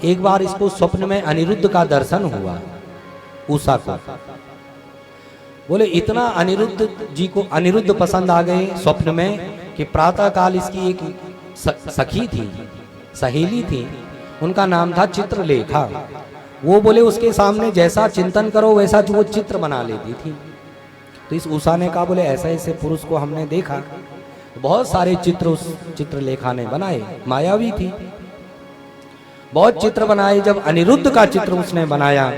एक बार इसको स्वप्न में अनिरुद्ध का दर्शन हुआ उषा को। बोले इतना अनिरुद्ध जी को अनिरुद्ध पसंद आ गए स्वप्न में कि प्रातः काल इसकी एक सखी थी, सहेली थी, उनका नाम था चित्रलेखा। वो बोले उसके सामने जैसा चिंतन करो वैसा जो वो चित्र बना लेती थी। तो इस उषा ने कहा बोले ऐसे ऐसे पुरुष को हमने देखा, बहुत सारे चित्र उस चित्रलेखा ने बनाए, मायावी थी, बहुत चित्र बनाए। जब अनिरुद्ध का चित्र उसने बनाया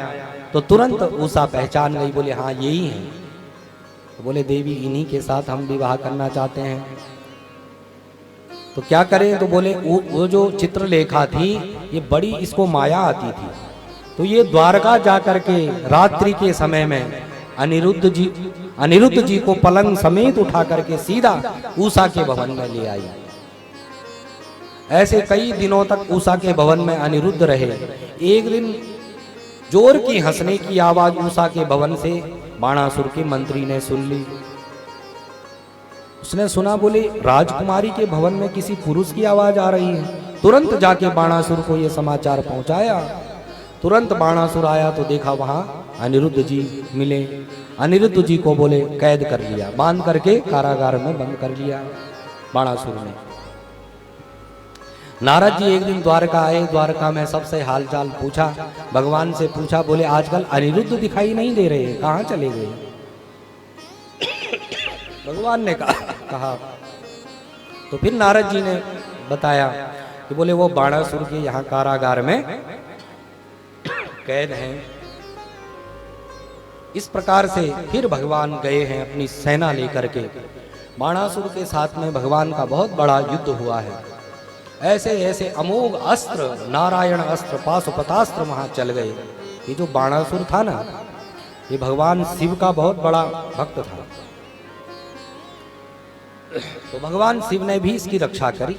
तो तुरंत उषा पहचान गई, बोले हाँ यही है। तो बोले देवी इन्हीं के साथ हम विवाह करना चाहते हैं, तो क्या करें। तो बोले वो जो चित्रलेखा थी ये बड़ी इसको माया आती थी, तो ये द्वारका जाकर के रात्रि के समय में अनिरुद्ध जी को पलंग समेत उठा करके सीधा उषा के भवन में ले आई। ऐसे कई दिनों तक उषा के भवन में अनिरुद्ध रहे। एक दिन जोर की हंसने की आवाज उषा के भवन से बाणासुर के मंत्री ने सुन ली। उसने सुना, बोले राजकुमारी के भवन में किसी पुरुष की आवाज आ रही है। तुरंत जाके बाणासुर को यह समाचार पहुंचाया। तुरंत बाणासुर आया तो देखा वहां अनिरुद्ध जी मिले। अनिरुद्ध जी को बोले कैद कर लिया, बांध करके कारागार में बंद कर लिया बाणासुर ने। नारद जी एक दिन द्वारका आए, द्वारका में सबसे हालचाल पूछा, भगवान से पूछा, बोले आजकल अनिरुद्ध दिखाई नहीं दे रहे, कहाँ चले गए। भगवान ने कहा तो फिर नारद जी ने बताया कि बोले वो बाणासुर के यहाँ कारागार में कैद हैं। इस प्रकार से फिर भगवान गए हैं अपनी सेना लेकर के। बाणासुर के साथ में भगवान का बहुत बड़ा युद्ध हुआ है। ऐसे ऐसे अमोघ अस्त्र, नारायण अस्त्र, पाशुपतास्त्र वहां चल गए। ये जो बाणासुर था ना, ये भगवान शिव का बहुत बड़ा भक्त था, तो भगवान शिव ने भी इसकी रक्षा करी।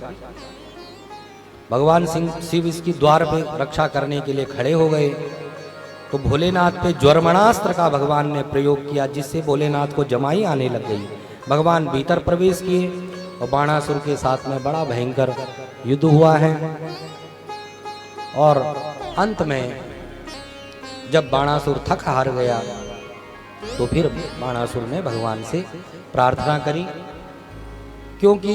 भगवान शिव इसकी द्वार पे रक्षा करने के लिए खड़े हो गए। तो भोलेनाथ पे ज्वरमणास्त्र का भगवान ने प्रयोग किया, जिससे भोलेनाथ को जमाई आने लग गई। भगवान भीतर प्रवेश किए और बाणासुर के साथ में बड़ा भयंकर युद्ध हुआ है। और अंत में जब बाणासुर थक हार गया तो फिर बाणासुर ने भगवान से प्रार्थना करी, क्योंकि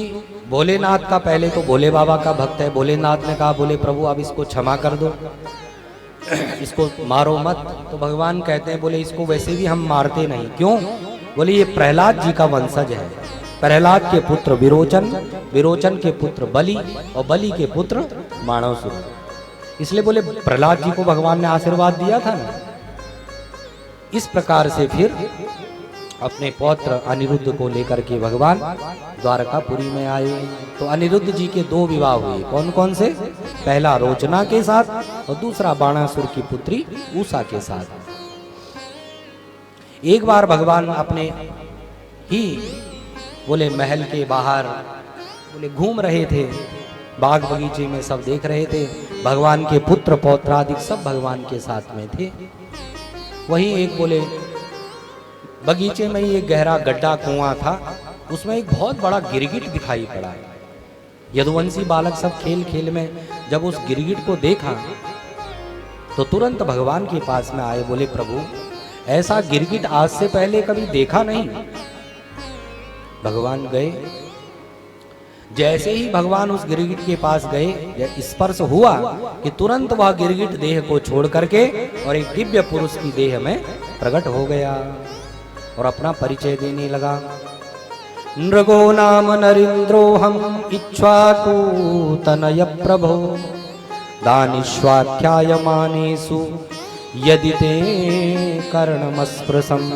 भोलेनाथ का पहले तो भोले बाबा का भक्त है। भोलेनाथ ने कहा, बोले प्रभु अब इसको क्षमा कर दो, इसको मारो मत। तो भगवान कहते हैं, बोले इसको वैसे भी हम मारते नहीं। क्यों? बोले ये प्रहलाद जी का वंशज है। प्रहलाद के पुत्र विरोचन, विरोचन के पुत्र बलि और बलि के पुत्र बाणासुर। इसलिए बोले प्रहलाद जी को भगवान ने आशीर्वाद दिया था ना। इस प्रकार से फिर अपने पौत्र अनिरुद्ध को लेकर के भगवान द्वारकापुरी में आए। तो अनिरुद्ध जी के 2 विवाह हुए। कौन कौन से? पहला रोचना के साथ और दूसरा बाणासुर की पुत्री उषा के साथ। एक बार भगवान अपने ही बोले महल के बाहर बोले घूम रहे थे, बाग बगीचे में सब देख रहे थे। भगवान के पुत्र पौत्रादिक सब भगवान के साथ में थे। वहीं एक बोले बगीचे में ही एक गहरा गड्ढा कुआं था, उसमें एक बहुत बड़ा गिरगिट दिखाई पड़ा। यदुवंशी बालक सब खेल खेल में जब उस गिरगिट को देखा तो तुरंत भगवान के पास में आए, बोले प्रभु ऐसा गिरगिट आज से पहले कभी देखा नहीं। भगवान गए, जैसे ही भगवान उस गिरगिट के पास गए, स्पर्श हुआ कि तुरंत वह गिरगिट देह को छोड़ करके और एक दिव्य पुरुष की देह में प्रकट हो गया और अपना परिचय देने लगा। नृगो नाम नरेंद्रोहम इक्ष्वाकु तनय प्रभो दानिष्वाख्यायमानेषु यदि ते कर्णमस्पृशम्।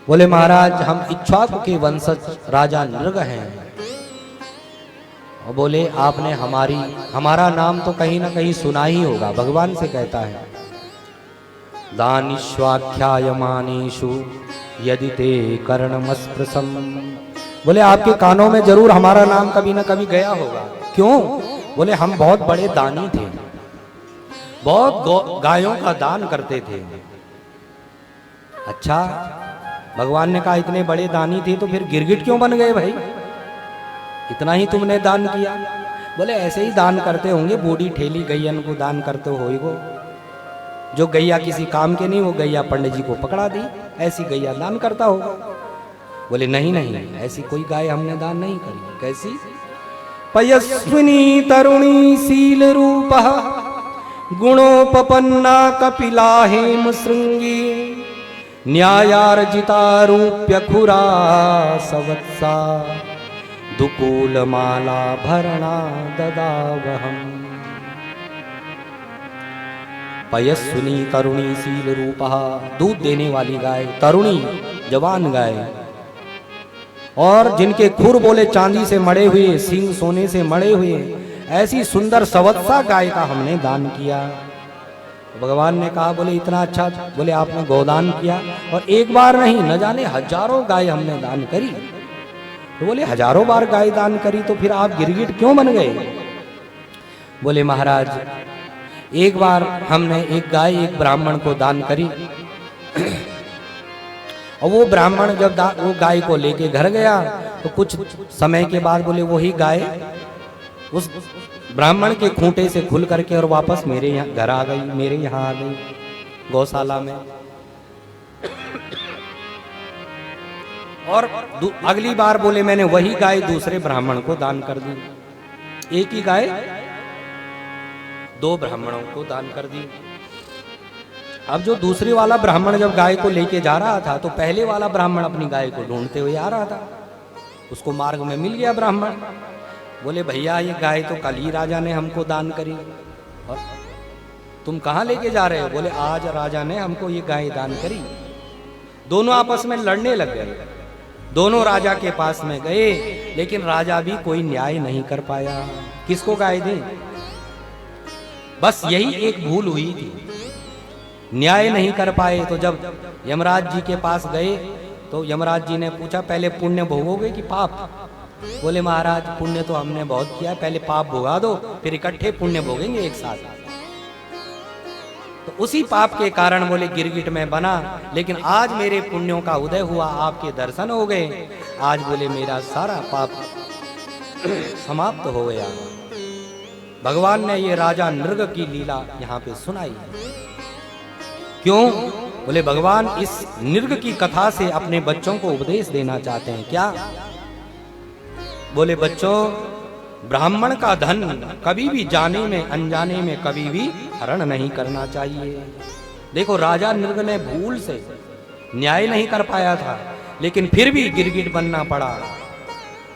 बोले महाराज हम इक्ष्वाकु के वंशज राजा नृग हैं। और बोले आपने हमारा नाम तो कहीं ना कहीं सुना ही होगा। भगवान से कहता है दानिष्वाख्यायमानेषु यदि ते कर्णमस्पृशम्। बोले आपके कानों में जरूर हमारा नाम कभी ना कभी गया होगा। क्यों? बोले हम बहुत बड़े दानी थे, बहुत गायों का दान करते थे। अच्छा, भगवान ने कहा इतने बड़े दानी थे तो फिर गिरगिट क्यों बन गए भाई? इतना ही तुमने दान किया? बोले ऐसे ही दान करते होंगे, बूढ़ी ठेली गैयन को दान करते होइगो। जो गैया किसी काम के नहीं, वो गैया पंडित जी को पकड़ा दी, ऐसी गैया दान करता होगा। बोले नहीं नहीं, ऐसी कोई गाय हमने दान नहीं करी। कैसी? पयस्विनी तरुणी शील रूपः गुणोपपन्ना कपिला हेम श्रृंगी न्यायार्जिता रूप्य खुरा सवत्सा दुकूल माला भरणा ददावहम। पयस्विनी तरुणी शील रूपः, दूध देने वाली गाय, तरुणी जवान गाय, और जिनके खुर बोले चांदी से मड़े हुए, सींग सोने से मड़े हुए, ऐसी सुंदर सवत्सा गाय का हमने दान किया। भगवान ने कहा बोले इतना अच्छा, बोले आपने गोदान किया और एक बार नहीं, न जाने हजारों गाय हमने दान करी। तो बोले हजारों बार गाय दान करी तो फिर आप गिरगिट क्यों बन गए? बोले महाराज एक बार हमने एक गाय एक ब्राह्मण को दान करी और वो ब्राह्मण जब वो गाय को लेके घर गया तो कुछ समय के बाद बोले वही गाय उस ब्राह्मण के खूंटे से खुल करके और वापस मेरे यहाँ घर आ गई, मेरे यहाँ आ गई गौशाला में। और अगली बार बोले मैंने वही गाय दूसरे ब्राह्मण को दान कर दी। एक ही गाय दो ब्राह्मणों को दान कर दी। अब जो दूसरे वाला ब्राह्मण जब गाय को लेके जा रहा था तो पहले वाला ब्राह्मण अपनी गाय को ढूंढते हुए आ रहा था। उसको मार्ग में मिल गया ब्राह्मण। बोले भैया ये गाय तो कल ही राजा ने हमको दान करी और तुम कहाँ लेके जा रहे हो? बोले आज राजा ने हमको ये गाय दान करी। दोनों आपस में लड़ने लग गए। दोनों राजा के पास में गए लेकिन राजा भी कोई न्याय नहीं कर पाया। किसको गाय दें? बस यही एक भूल हुई थी, न्याय नहीं कर पाए। तो जब यमराज जी के पास गए तो यमराज जी ने पूछा पहले पुण्य भोगोगे कि पाप? बोले महाराज पुण्य तो हमने बहुत किया, पहले पाप भोगा दो फिर इकट्ठे पुण्य भोगेंगे एक साथ। तो उसी पाप के कारण बोले गिरगिट में बना, लेकिन आज मेरे पुण्यों का उदय हुआ, आपके दर्शन हो गए, आज बोले मेरा सारा पाप समाप्त हो गया। भगवान ने ये राजा नृग की लीला यहाँ पे सुनाई। क्यों? बोले भगवान इस नृग की कथा से अपने बच्चों को उपदेश देना चाहते हैं। क्या? बोले बच्चों ब्राह्मण का धन कभी भी जाने में अनजाने में कभी भी हरण नहीं करना चाहिए। देखो राजा नृग ने भूल से न्याय नहीं कर पाया था लेकिन फिर भी गिरगिट बनना पड़ा।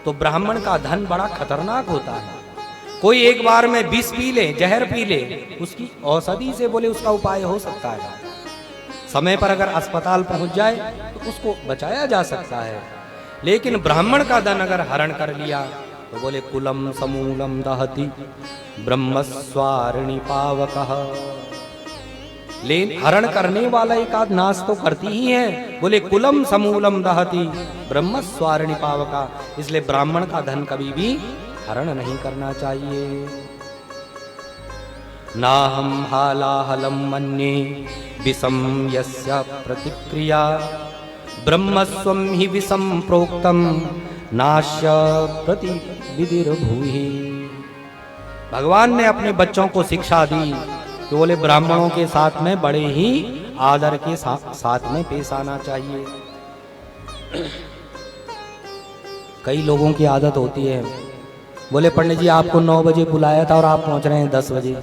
तो ब्राह्मण का धन बड़ा खतरनाक होता है। कोई एक बार में विष पी ले, जहर पी ले, उसकी औषधि से बोले उसका उपाय हो सकता है। समय पर अगर अस्पताल पहुंच जाए तो उसको बचाया जा सकता है। लेकिन ब्राह्मण का धन अगर हरण कर लिया तो बोले कुलम समूलम दहति ब्रह्मस्वारिणी पावकः। लेकिन हरण करने वाला एक आध नाश तो करती ही है। बोले कुलम समूलम दहति ब्रह्मस्वारिणी पावका। इसलिए ब्राह्मण का धन कभी भी हरण नहीं करना चाहिए। नाहं हालाहलं मन्ये विषं यस्य प्रतिक्रिया ब्रह्मस्वं हि विषं प्रोक्तं नाश्य प्रति विदिर भूहि। भगवान ने अपने बच्चों को शिक्षा दी कि बोले ब्राह्मणों के साथ में बड़े ही आदर के साथ में पेश आना चाहिए। कई लोगों की आदत होती है, बोले पंडित जी आपको 9 बजे बुलाया था और आप पहुंच रहे हैं 10 बजे।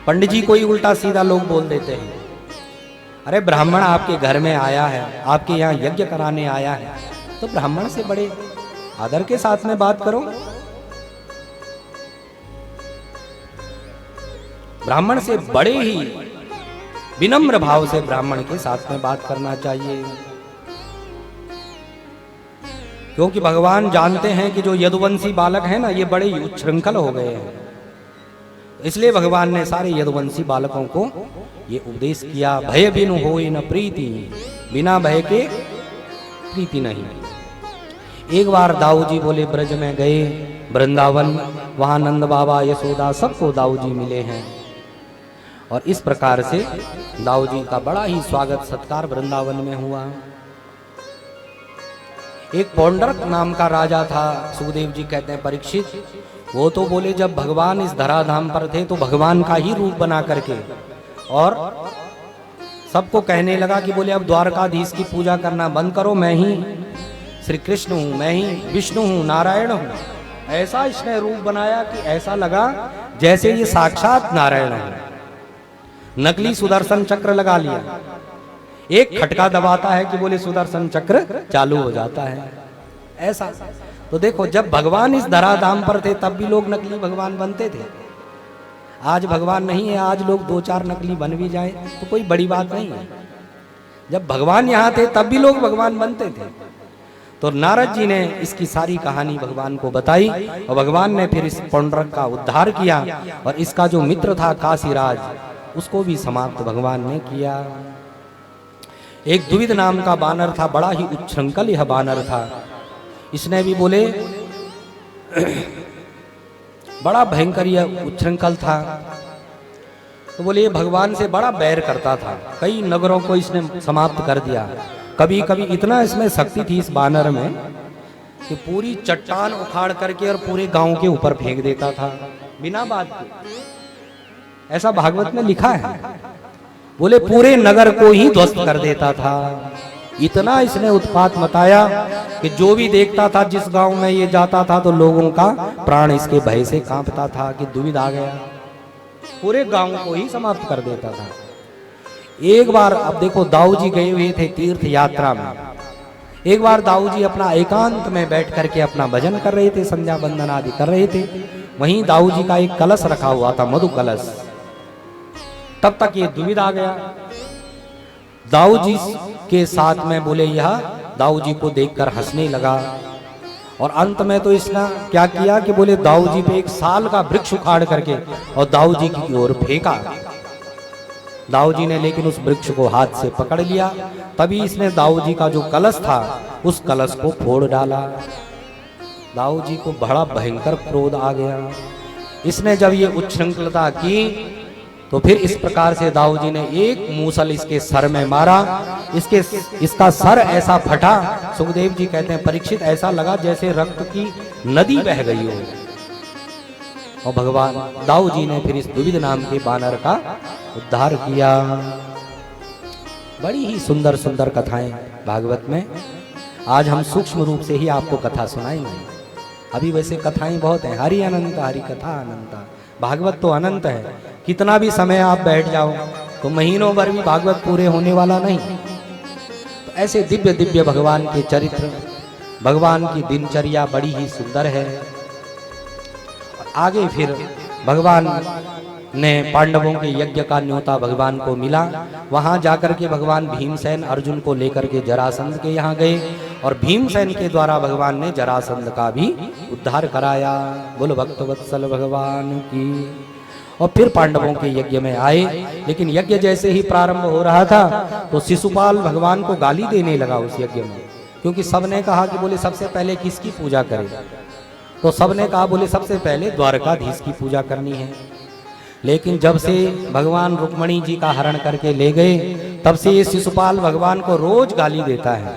पंडित जी कोई उल्टा सीधा लोग बोल देते हैं, अरे ब्राह्मण आपके घर में आया है, आपके यहाँ यज्ञ कराने आया है, तो ब्राह्मण से बड़े आदर के साथ में बात करो। ब्राह्मण से बड़े ही विनम्र भाव से ब्राह्मण के साथ में बात करना चाहिए, क्योंकि भगवान जानते हैं कि जो यदुवंशी बालक है ना, ये बड़े ही उच्छृंखल हो गए हैं। इसलिए भगवान ने सारे यदुवंशी बालकों को ये उपदेश किया, भय बिनु होय न प्रीति, बिना भय के प्रीति नहीं। एक बार दाऊ जी बोले ब्रज में गए, वृंदावन, वहां नंद बाबा यशोदा सबको दाऊ जी मिले हैं, और इस प्रकार से दाऊ जी का बड़ा ही स्वागत सत्कार वृंदावन में हुआ। एक पौंडरक नाम का राजा था, सुखदेव जी कहते हैं परीक्षित, वो तो बोले जब भगवान इस धराधाम पर थे तो भगवान का ही रूप बना करके और सबको कहने लगा कि बोले अब द्वारकाधीश की पूजा करना बंद करो, मैं ही श्री कृष्ण हूँ, मैं ही विष्णु हूँ, नारायण हूँ। ऐसा इसने रूप बनाया कि ऐसा लगा जैसे ये साक्षात नारायण है। नकली सुदर्शन चक्र लगा लिया, एक खटका दबाता है कि बोले सुदर्शन चक्र चालू हो जाता है। ऐसा तो देखो, जब भगवान इस धराधाम पर थे तब भी लोग नकली भगवान बनते थे। आज भगवान नहीं है, आज लोग 2-4 नकली बन भी जाए तो कोई बड़ी बात नहीं है। जब भगवान यहाँ थे तब भी लोग भगवान बनते थे। तो नारद जी ने इसकी सारी कहानी भगवान को बताई, और भगवान ने फिर इस पौंडरक का उद्धार किया, और इसका जो मित्र था काशीराज, उसको भी समाप्त भगवान ने किया। एक द्विविद नाम का बानर था, बड़ा ही उच्छृंखल यह बानर था। इसने भी बोले बड़ा भयंकर यह उच्छृंखल था, तो बोले ये भगवान से बड़ा बैर करता था। कई नगरों को इसने समाप्त कर दिया। कभी कभी इतना इसमें शक्ति थी इस बानर में कि पूरी चट्टान उखाड़ करके और पूरे गांव के ऊपर फेंक देता था बिना बात के। ऐसा भागवत में लिखा है। बोले पूरे नगर को ही ध्वस्त कर देता था। इतना इसने उत्पात मचाया कि जो भी देखता था, जिस गांव में ये जाता था, तो लोगों का प्राण इसके भय से कांपता था कि दुविध आ गया। पूरे गांव को ही समाप्त कर देता था। एक बार, अब देखो, दाऊ जी गए हुए थे तीर्थ यात्रा में। एक बार दाऊ जी अपना एकांत में बैठ करके अपना भजन कर रहे थे, संध्या बंदन आदि कर रहे थे। वहीं दाऊ जी का एक कलश रखा हुआ था, मधु कलश। तब तक ये दुविध आ गया। दाऊ जी के साथ में बोले यह दाऊ जी को देखकर हंसने लगा, और अंत में तो इसने क्या किया कि बोले दाऊ जी पे एक साल का वृक्ष उखाड़ करके और दाऊ जी की ओर फेंका। दाऊ जी ने लेकिन उस वृक्ष को हाथ से पकड़ लिया। तभी इसने दाऊ जी का जो कलश था उस कलश को फोड़ डाला। दाऊ जी को बड़ा भयंकर क्रोध आ गया। इसने जब ये उच्छृंखलता की तो फिर इस प्रकार से दाऊ जी ने एक मूसल इसके सर में मारा। इसका सर ऐसा फटा, सुखदेव जी कहते हैं परीक्षित, ऐसा लगा जैसे रक्त की नदी बह गई हो। और भगवान दाऊ जी ने फिर इस द्विविद नाम के बानर का उद्धार किया। बड़ी ही सुंदर सुंदर कथाएं भागवत में। आज हम सूक्ष्म रूप से ही आपको कथा सुनाएंगे। अभी वैसे कथाएं बहुत हैं, हरि अनंत, हरि कथा अनंता। भागवत तो अनंत है, कितना भी समय आप बैठ जाओ तो महीनों भर भी भागवत पूरे होने वाला नहीं। तो ऐसे दिव्य दिव्य भगवान के चरित्र, भगवान की दिनचर्या बड़ी ही सुंदर है। आगे फिर भगवान ने पांडवों के यज्ञ का न्योता भगवान को मिला। वहां जाकर के भगवान भीमसेन अर्जुन को लेकर के जरासंध के यहाँ गए, और भीमसेन के द्वारा भगवान ने जरासंध का भी उद्धार कराया। बोलो भक्तवत्सल भगवान की। और फिर पांडवों के यज्ञ में आए। लेकिन यज्ञ जैसे ही प्रारंभ हो रहा था तो शिशुपाल भगवान को गाली देने लगा उस यज्ञ में, क्योंकि सबने कहा कि बोले सबसे पहले किसकी पूजा करें। तो सबने कहा बोले सबसे पहले द्वारकाधीश की पूजा करनी है। लेकिन जब से भगवान रुक्मणी जी का हरण करके ले गए, तब से ये शिशुपाल भगवान को रोज गाली देता है।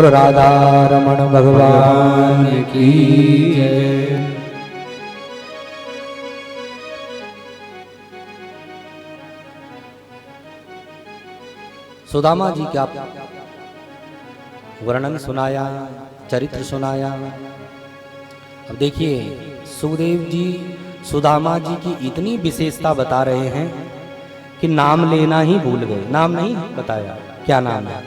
बोलो राधा रमण भगवान की जय। सुदामा जी का वर्णन सुनाया, चरित्र सुनाया। अब देखिए सुखदेव जी सुदामा जी की इतनी विशेषता बता रहे हैं कि नाम लेना ही भूल गए, नाम नहीं बताया क्या नाम है।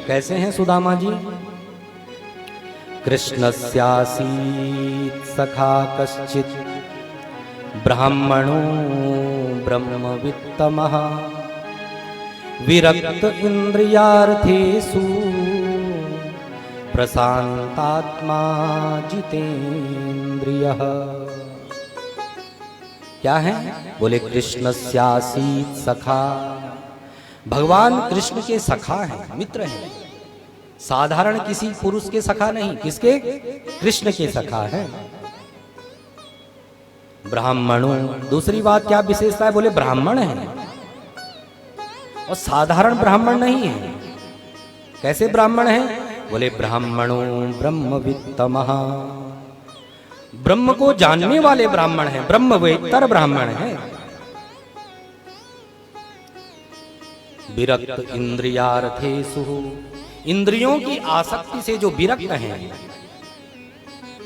कैसे हैं सुदामा जी? कृष्णस्यासीत् सखा कश्चित् ब्राह्मणो ब्रह्मवित्तमः विरक्त इंद्रियार्थेषु प्रशांतात्मा जितेन्द्रियः। क्या है? बोले कृष्णस्यासीत् सखा, भगवान कृष्ण के सखा हैं, मित्र हैं। साधारण किसी पुरुष के सखा नहीं, किसके? कृष्ण के सखा हैं। ब्राह्मणों, दूसरी बात क्या विशेषता है? बोले ब्राह्मण हैं और साधारण ब्राह्मण नहीं है। कैसे ब्राह्मण हैं? बोले ब्राह्मणों ब्रह्मवित्तमः, ब्रह्म को जानने वाले ब्राह्मण हैं, ब्रह्मवेत्तर ब्राह्मण हैं। विरक्त इंद्रियार्थेषु, इंद्रियों की आसक्ति से जो विरक्त हैं,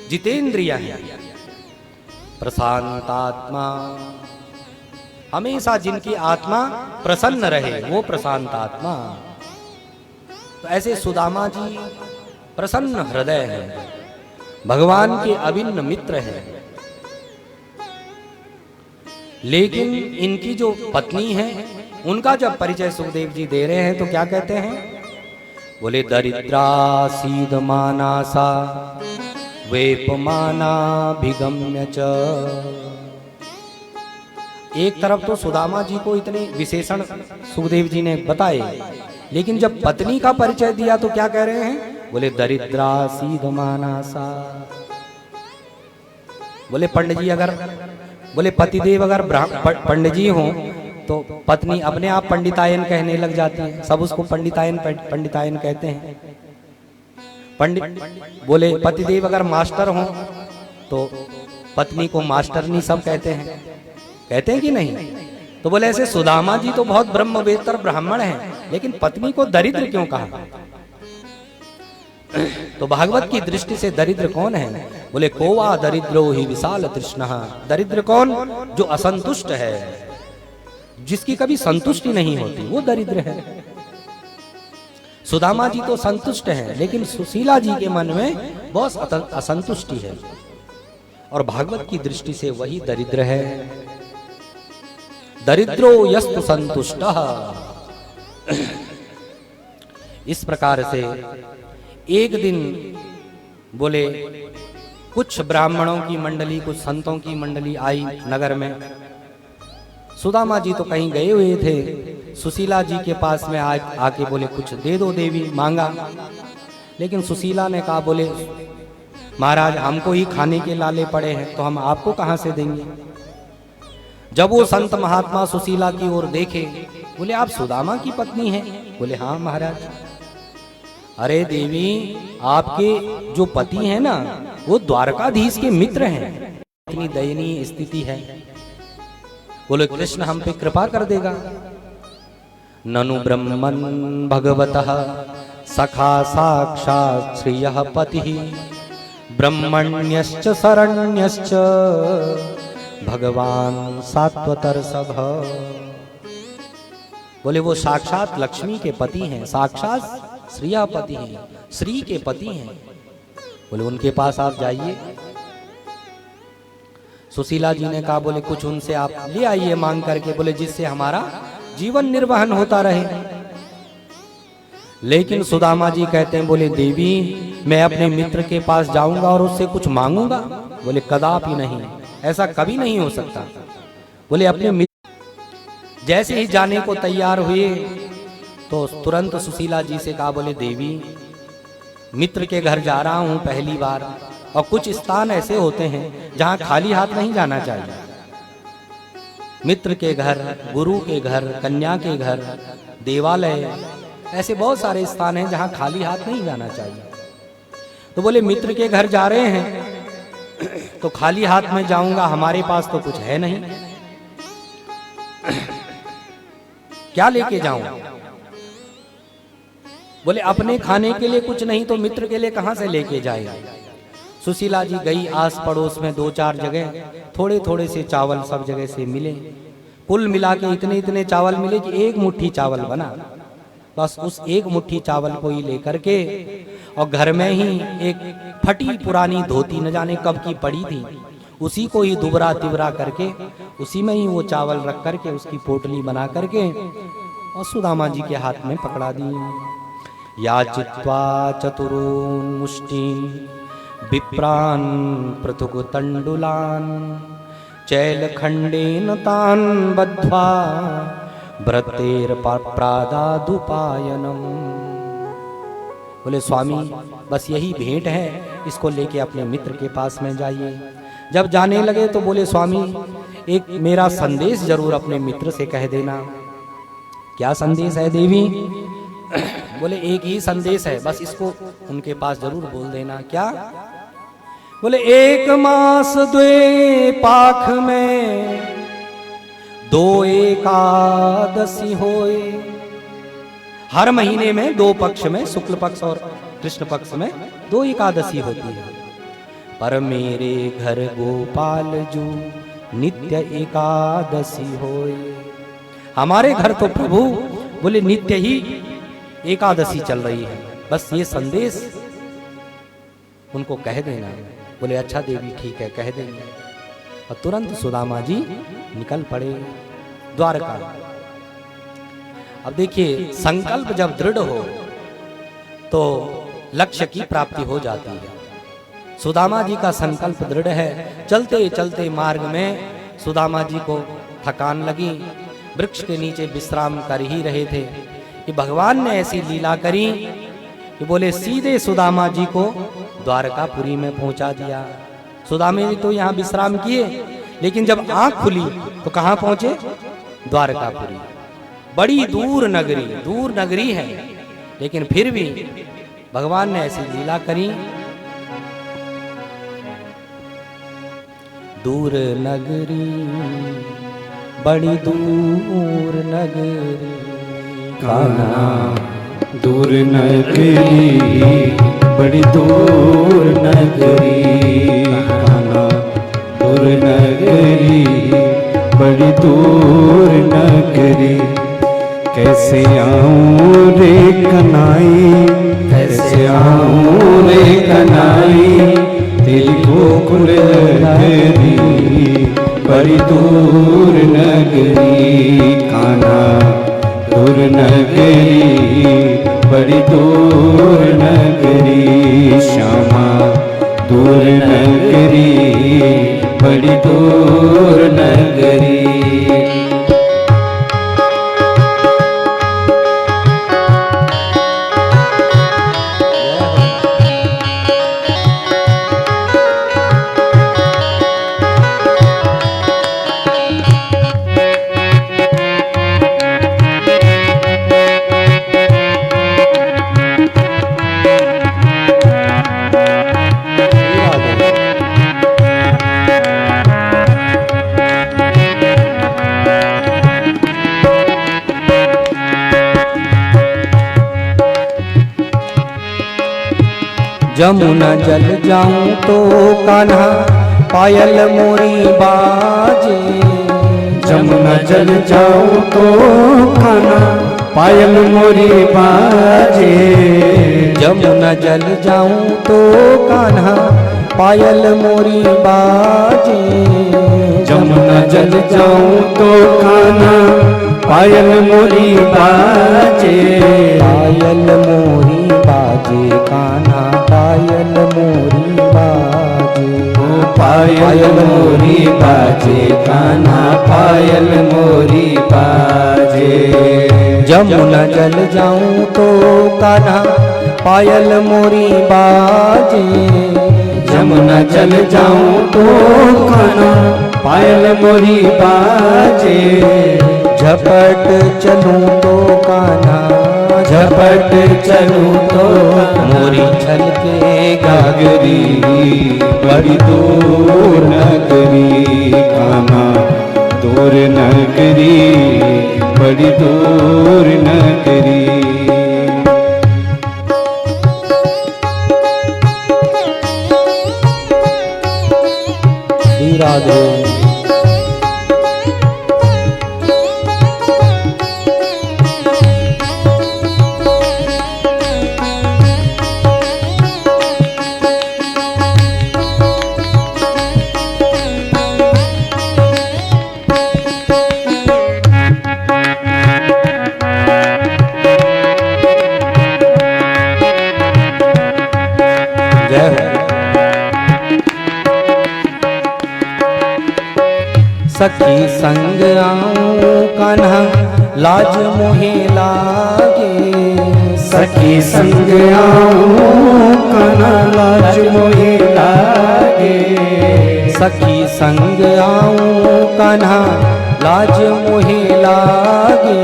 जितेंद्रिय हैं। प्रशांतात्मा, हमेशा जिनकी आत्मा प्रसन्न रहे वो प्रशांत आत्मा। तो ऐसे सुदामा जी प्रसन्न हृदय हैं, भगवान के अभिन्न मित्र हैं। लेकिन इनकी जो पत्नी है उनका जब परिचय सुखदेव जी दे रहे हैं तो क्या कहते हैं? बोले दरिद्रा सीदमानासा वेपमानाभिगम्य च। एक तरफ तो सुदामा जी को इतने विशेषण सुखदेव जी ने बताए, लेकिन जब पत्नी का परिचय दिया तो क्या कह रहे हैं? बोले दरिद्रा सीदमानासा। बोले पंडित जी अगर, बोले पतिदेव अगर पंडित जी हों तो पत्नी अपने आप पंडितायन कहने लग जाती है, सब उसको पंडितायन पंडितायन कहते हैं। पंडित, बोले पतिदेव अगर मास्टर हों तो पत्नी को मास्टरनी सब कहते हैं, कहते हैं कि नहीं? तो बोले ऐसे सुदामा जी तो बहुत ब्रह्मवेत्तर ब्राह्मण हैं, लेकिन पत्नी को दरिद्र क्यों कहा? तो भागवत की दृष्टि से दरिद्र कौन है? बोले कोवा दरिद्रो ही विशाल तृष्णः। दरिद्र कौन? जो असंतुष्ट है, जिसकी कभी संतुष्टि नहीं होती, वो दरिद्र है। सुदामा जी तो संतुष्ट हैं, लेकिन सुशीला जी के मन में बहुत असंतुष्टि है, और भागवत की दृष्टि से वही दरिद्र है। दरिद्रो यस्तु संतुष्टः। इस प्रकार से एक दिन बोले कुछ ब्राह्मणों की मंडली, कुछ संतों की मंडली आई नगर में। सुदामा जी तो कहीं गए हुए थे, सुशीला जी के पास में आके बोले कुछ दे दो देवी, मांगा। लेकिन सुशीला ने कहा, बोले महाराज हमको ही खाने के लाले पड़े हैं, तो हम आपको कहां से देंगे। जब वो संत महात्मा सुशीला की ओर देखे, बोले आप सुदामा की पत्नी हैं? बोले हाँ महाराज। अरे देवी, आपके जो पति हैं ना, वो द्वारकाधीश के मित्र हैं। इतनी दयनीय स्थिति है। बोले कृष्ण हम पे कृपा कर देगा। ननु ब्रह्मन् भगवतः सखा साक्षात् श्रियः पतिः ब्रह्मण्यश्च शरण्यश्च भगवान सात्वतर सभ। बोले वो साक्षात लक्ष्मी के पति हैं, साक्षात श्रिया पति हैं, श्री के पति हैं। बोले उनके पास आप जाइए। सुशीला जी ने कहा, बोले कुछ उनसे आप ले आइए मांग करके, बोले जिससे हमारा जीवन निर्वहन होता रहे। लेकिन सुदामा जी कहते हैं, बोले देवी मैं अपने मित्र के पास जाऊंगा और उससे कुछ मांगूंगा? बोले कदापि नहीं, ऐसा कभी नहीं हो सकता। बोले अपने मित्र जैसे ही जाने को तैयार हुए तो तुरंत सुशीला जी से कहा, बोले देवी मित्र के घर जा रहा हूं पहली बार, और कुछ स्थान ऐसे होते हैं जहां खाली हाथ नहीं जाना चाहिए। मित्र के घर, गुरु के घर, कन्या के घर, देवालय, ऐसे बहुत सारे स्थान हैं जहां खाली हाथ नहीं जाना चाहिए। तो बोले मित्र के घर जा रहे हैं तो खाली हाथ में जाऊंगा, हमारे पास तो कुछ है नहीं, क्या लेके जाऊं? बोले अपने खाने के लिए कुछ नहीं तो मित्र के लिए कहां से लेके जाएगा। सुशीला जी गई, आस पड़ोस में 2-4 जगह थोड़े थोड़े से चावल सब जगह से मिले, कुल मिला के इतने इतने चावल मिले कि 1 मुट्ठी चावल बना। बस उस 1 मुट्ठी चावल को ही लेकर के और घर में ही एक फटी पुरानी धोती न जाने कब की पड़ी थी, उसी को ही दुबरा तिबरा करके उसी में ही वो चावल रख करके उसकी पोटली बना करके और सुदामा जी के हाथ में पकड़ा दी। याचित्वा चतुरून मुष्टिन विप्रान पृथुक तंडुलान चैल खंडेन तान बद्ध्वा व्रतेर प्रादादुपायनम। बोले स्वामी बस यही भेंट है, इसको लेके अपने मित्र के पास में जाइए। जब जाने लगे तो बोले स्वामी एक मेरा संदेश जरूर अपने मित्र से कह देना। क्या संदेश है देवी? बोले एक ही संदेश है, बस इसको उनके पास जरूर बोल देना। क्या? बोले 1 मास 2 पाख में 2 एकादशी होए। हर महीने में 2 पक्ष में, शुक्ल पक्ष और कृष्ण पक्ष में 2 एकादशी होती है। पर मेरे घर गोपाल जो नित्य एकादशी होए। हमारे घर तो प्रभु बोले नित्य ही एकादशी चल रही है, बस ये संदेश उनको कह देना। बोले अच्छा देवी ठीक है कह देंगे। और तुरंत सुदामा जी निकल पड़े द्वारका। अब देखिए संकल्प जब दृढ़ हो तो लक्ष्य की प्राप्ति हो जाती है। सुदामा जी का संकल्प दृढ़ है। चलते चलते मार्ग में सुदामा जी को थकान लगी, वृक्ष के नीचे विश्राम कर ही रहे थे कि भगवान ने ऐसी लीला करी कि बोले सीधे सुदामा जी को द्वारकापुरी में पहुंचा दिया। सुदामा जी तो यहाँ विश्राम किए, लेकिन जब आंख खुली तो कहाँ पहुंचे? द्वारकापुरी। बड़ी दूर नगरी है, लेकिन फिर भी भगवान ने ऐसी लीला करी। दूर नगरी बड़ी दूर नगरी कान्हा, दूर नगरी बड़ी दूर नगरी कान्हा, दूर नगरी बड़ी दूर नगरी। कैसे आऊं रे कनाई, कैसे आऊं रे कनाई, तेरी गोकुल नगरी बड़ी दूर नगरी कान्हा, दूर नगरी बड़ी दूर नगरी श्यामा, दूर नगरी बड़ी दूर नगरी। जमुना जल जाऊं तो कान्हा पायल मोरी बाजे। जमुना जल जाऊं तो कान्हा पायल मोरी बाजे। जमुना जल जाऊं तो कान्हा पायल मोरी बाजे। जमुना जल जाऊं तो कान्हा पायल मोरी बाजे। पायल मोरी बाजे कान्हा पायल मोरी बाजे। ओ पायल मोरी बाजे कान्हा पायल मोरी बाजे। जमुना जल जाऊं तो कान्हा पायल मोरी बाजे। जमुना जल जाऊं तो कान्हा पायल मोरी बाजे। झपट चलूं तो कान्हा झपट चलूं तो मोरी छलके गागरी बड़ी दूर नगरी कान्हा दूर नगरी बड़ी दूर नगरी। श्री राधे। सखी संग आऊं कान्हा लाज मोहे लागे। सखी संग आऊं कान्हा लाज मोहे लागे। सखी संग आऊं कान्हा लाज मोहे लागे।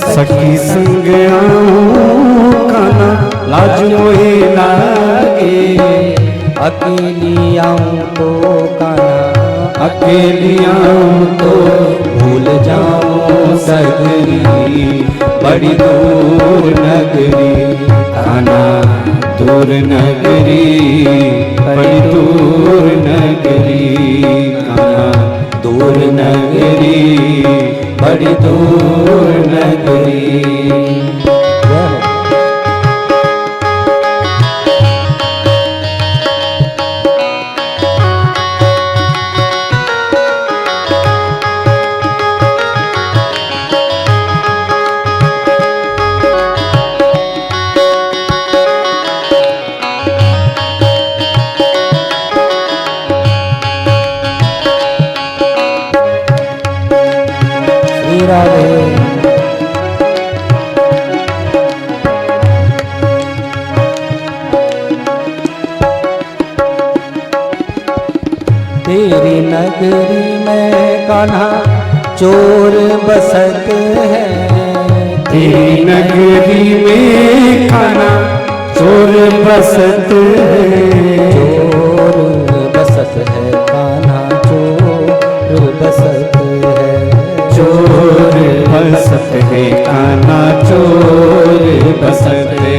सखी संग आऊं कान्हा लाज मोहे लागे। अकेली आऊं तो कान्हा अकेली आऊं तो भूल जाऊं सगरी बड़ी दूर नगरी कान्हा दूर नगरी बड़ी दूर नगरी कान्हा दूर नगरी बड़ी दूर नगरी। तेरी नगरी में कान्हा चोर बसत है। तेरी नगरी में कान्हा चोर बसत है। चोर बसत है कान्हा चोर बसत है। चोर बसत है कान्हा चोर बसत है।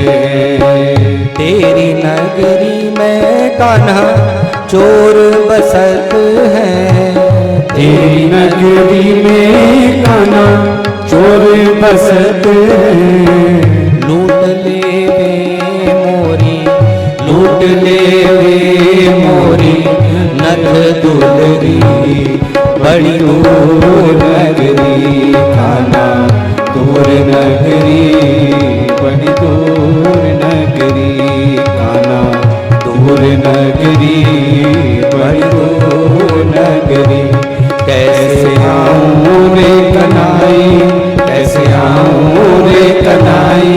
तेरी नगरी में कान्हा चोर बसत है। तेरी नगरी में कान्हा चोर बसत है। लूट ले वे मोरी लूट ले वे मोरी नथ दुलरी बड़ी दूर नगरी कान्हा दूर नगरी बड़ी दूर नगरी कान्हा दूर नगरी बड़ी दूर नगरी। कैसे आऊं रे कन्हाई कैसे आऊं रे कन्हाई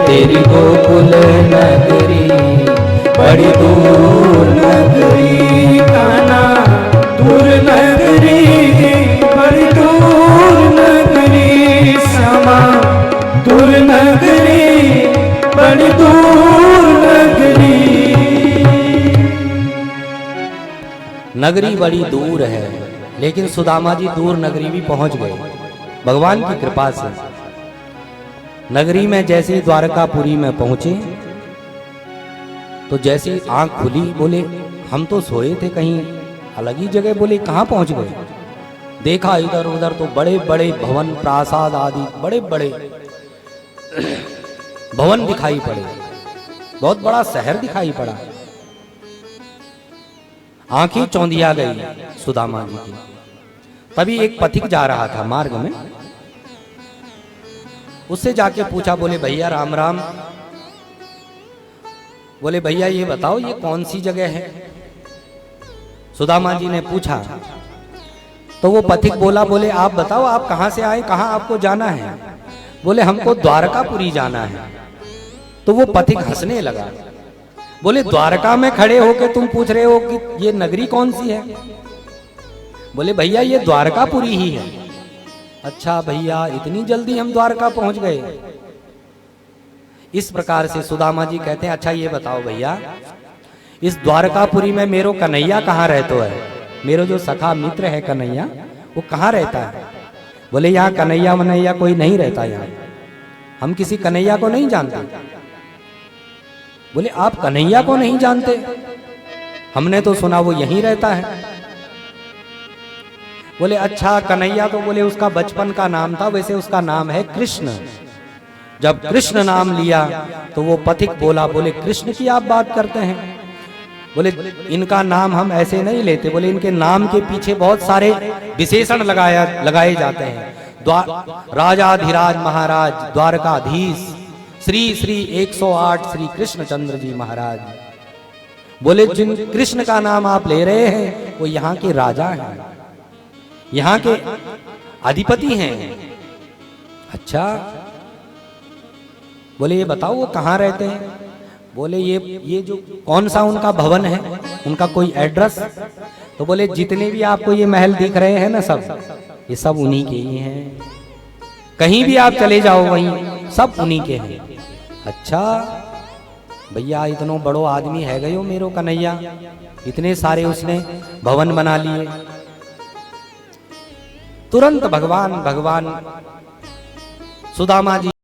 तेरी गोकुल नगरी बड़ी दूर नगरी कान्हा दूर नगरी बड़ी दूर नगरी श्यामा दूर नगरी बड़ी दूर नगरी। नगरी बड़ी दूर है, लेकिन सुदामा जी दूर नगरी भी पहुंच गए भगवान की कृपा से। नगरी में जैसे ही द्वारकापुरी में पहुंचे तो जैसी आंख खुली बोले हम तो सोए थे कहीं अलग ही जगह। बोले कहाँ पहुंच गए? देखा इधर उधर तो बड़े बड़े भवन प्रासाद आदि बड़े बड़े भवन दिखाई पड़े, बहुत बड़ा शहर दिखाई पड़ा। आंखें चौंधिया गई सुदामा जी की। तभी एक पथिक जा रहा था मार्ग में, उससे जाके पूछा, बोले भैया राम राम। बोले भैया ये बताओ ये कौन सी जगह है? सुदामा जी ने पूछा तो वो पथिक बोला, बोले आप बताओ आप कहां से आए, कहां आपको जाना है? बोले हमको द्वारकापुरी जाना है। तो वो पथिक हंसने लगा, बोले द्वारका में खड़े होके तुम पूछ रहे हो कि ये नगरी कौन सी है? बोले भैया ये द्वारकापुरी ही है। अच्छा भैया इतनी जल्दी हम द्वारका पहुंच गए? इस प्रकार से सुदामा जी कहते हैं, अच्छा ये बताओ भैया, इस द्वारकापुरी में मेरो कन्हैया कहाँ रहता है? मेरो जो सखा मित्र है कन्हैया, वो कहाँ रहता है? बोले यहाँ कन्हैया वनैया कोई नहीं रहता, यहाँ हम किसी कन्हैया को नहीं जानते। बोले आप कन्हैया को नहीं जानते? हमने तो सुना वो यहीं रहता है। बोले अच्छा कन्हैया तो बोले उसका बचपन का नाम था, वैसे उसका नाम है कृष्ण। जब कृष्ण नाम लिया तो वो पथिक बोला, बोले कृष्ण की आप बात करते हैं? बोले इनका नाम हम ऐसे नहीं लेते, बोले इनके नाम के पीछे बहुत सारे विशेषण लगाए जाते हैं। राजाधिराज महाराज द्वारकाधीश श्री श्री 108 श्री कृष्णचंद्र जी महाराज। बोले जिन कृष्ण का नाम आप ले रहे हैं वो यहाँ के राजा हैं, यहाँ के अधिपति हैं। अच्छा बोले ये बताओ वो कहाँ रहते हैं? बोले ये जो कौन सा उनका भवन है, उनका कोई एड्रेस? तो बोले जितने भी आपको ये महल दिख रहे हैं ना, सब ये सब उन्हीं के ही हैं। कहीं भी आप चले जाओ वहीं सब उन्हीं के हैं। अच्छा भैया इतनो बड़ो आदमी है गयो मेरो कन्हैया, इतने सारे उसने भवन बना लिए। तुरंत भगवान सुदामा जी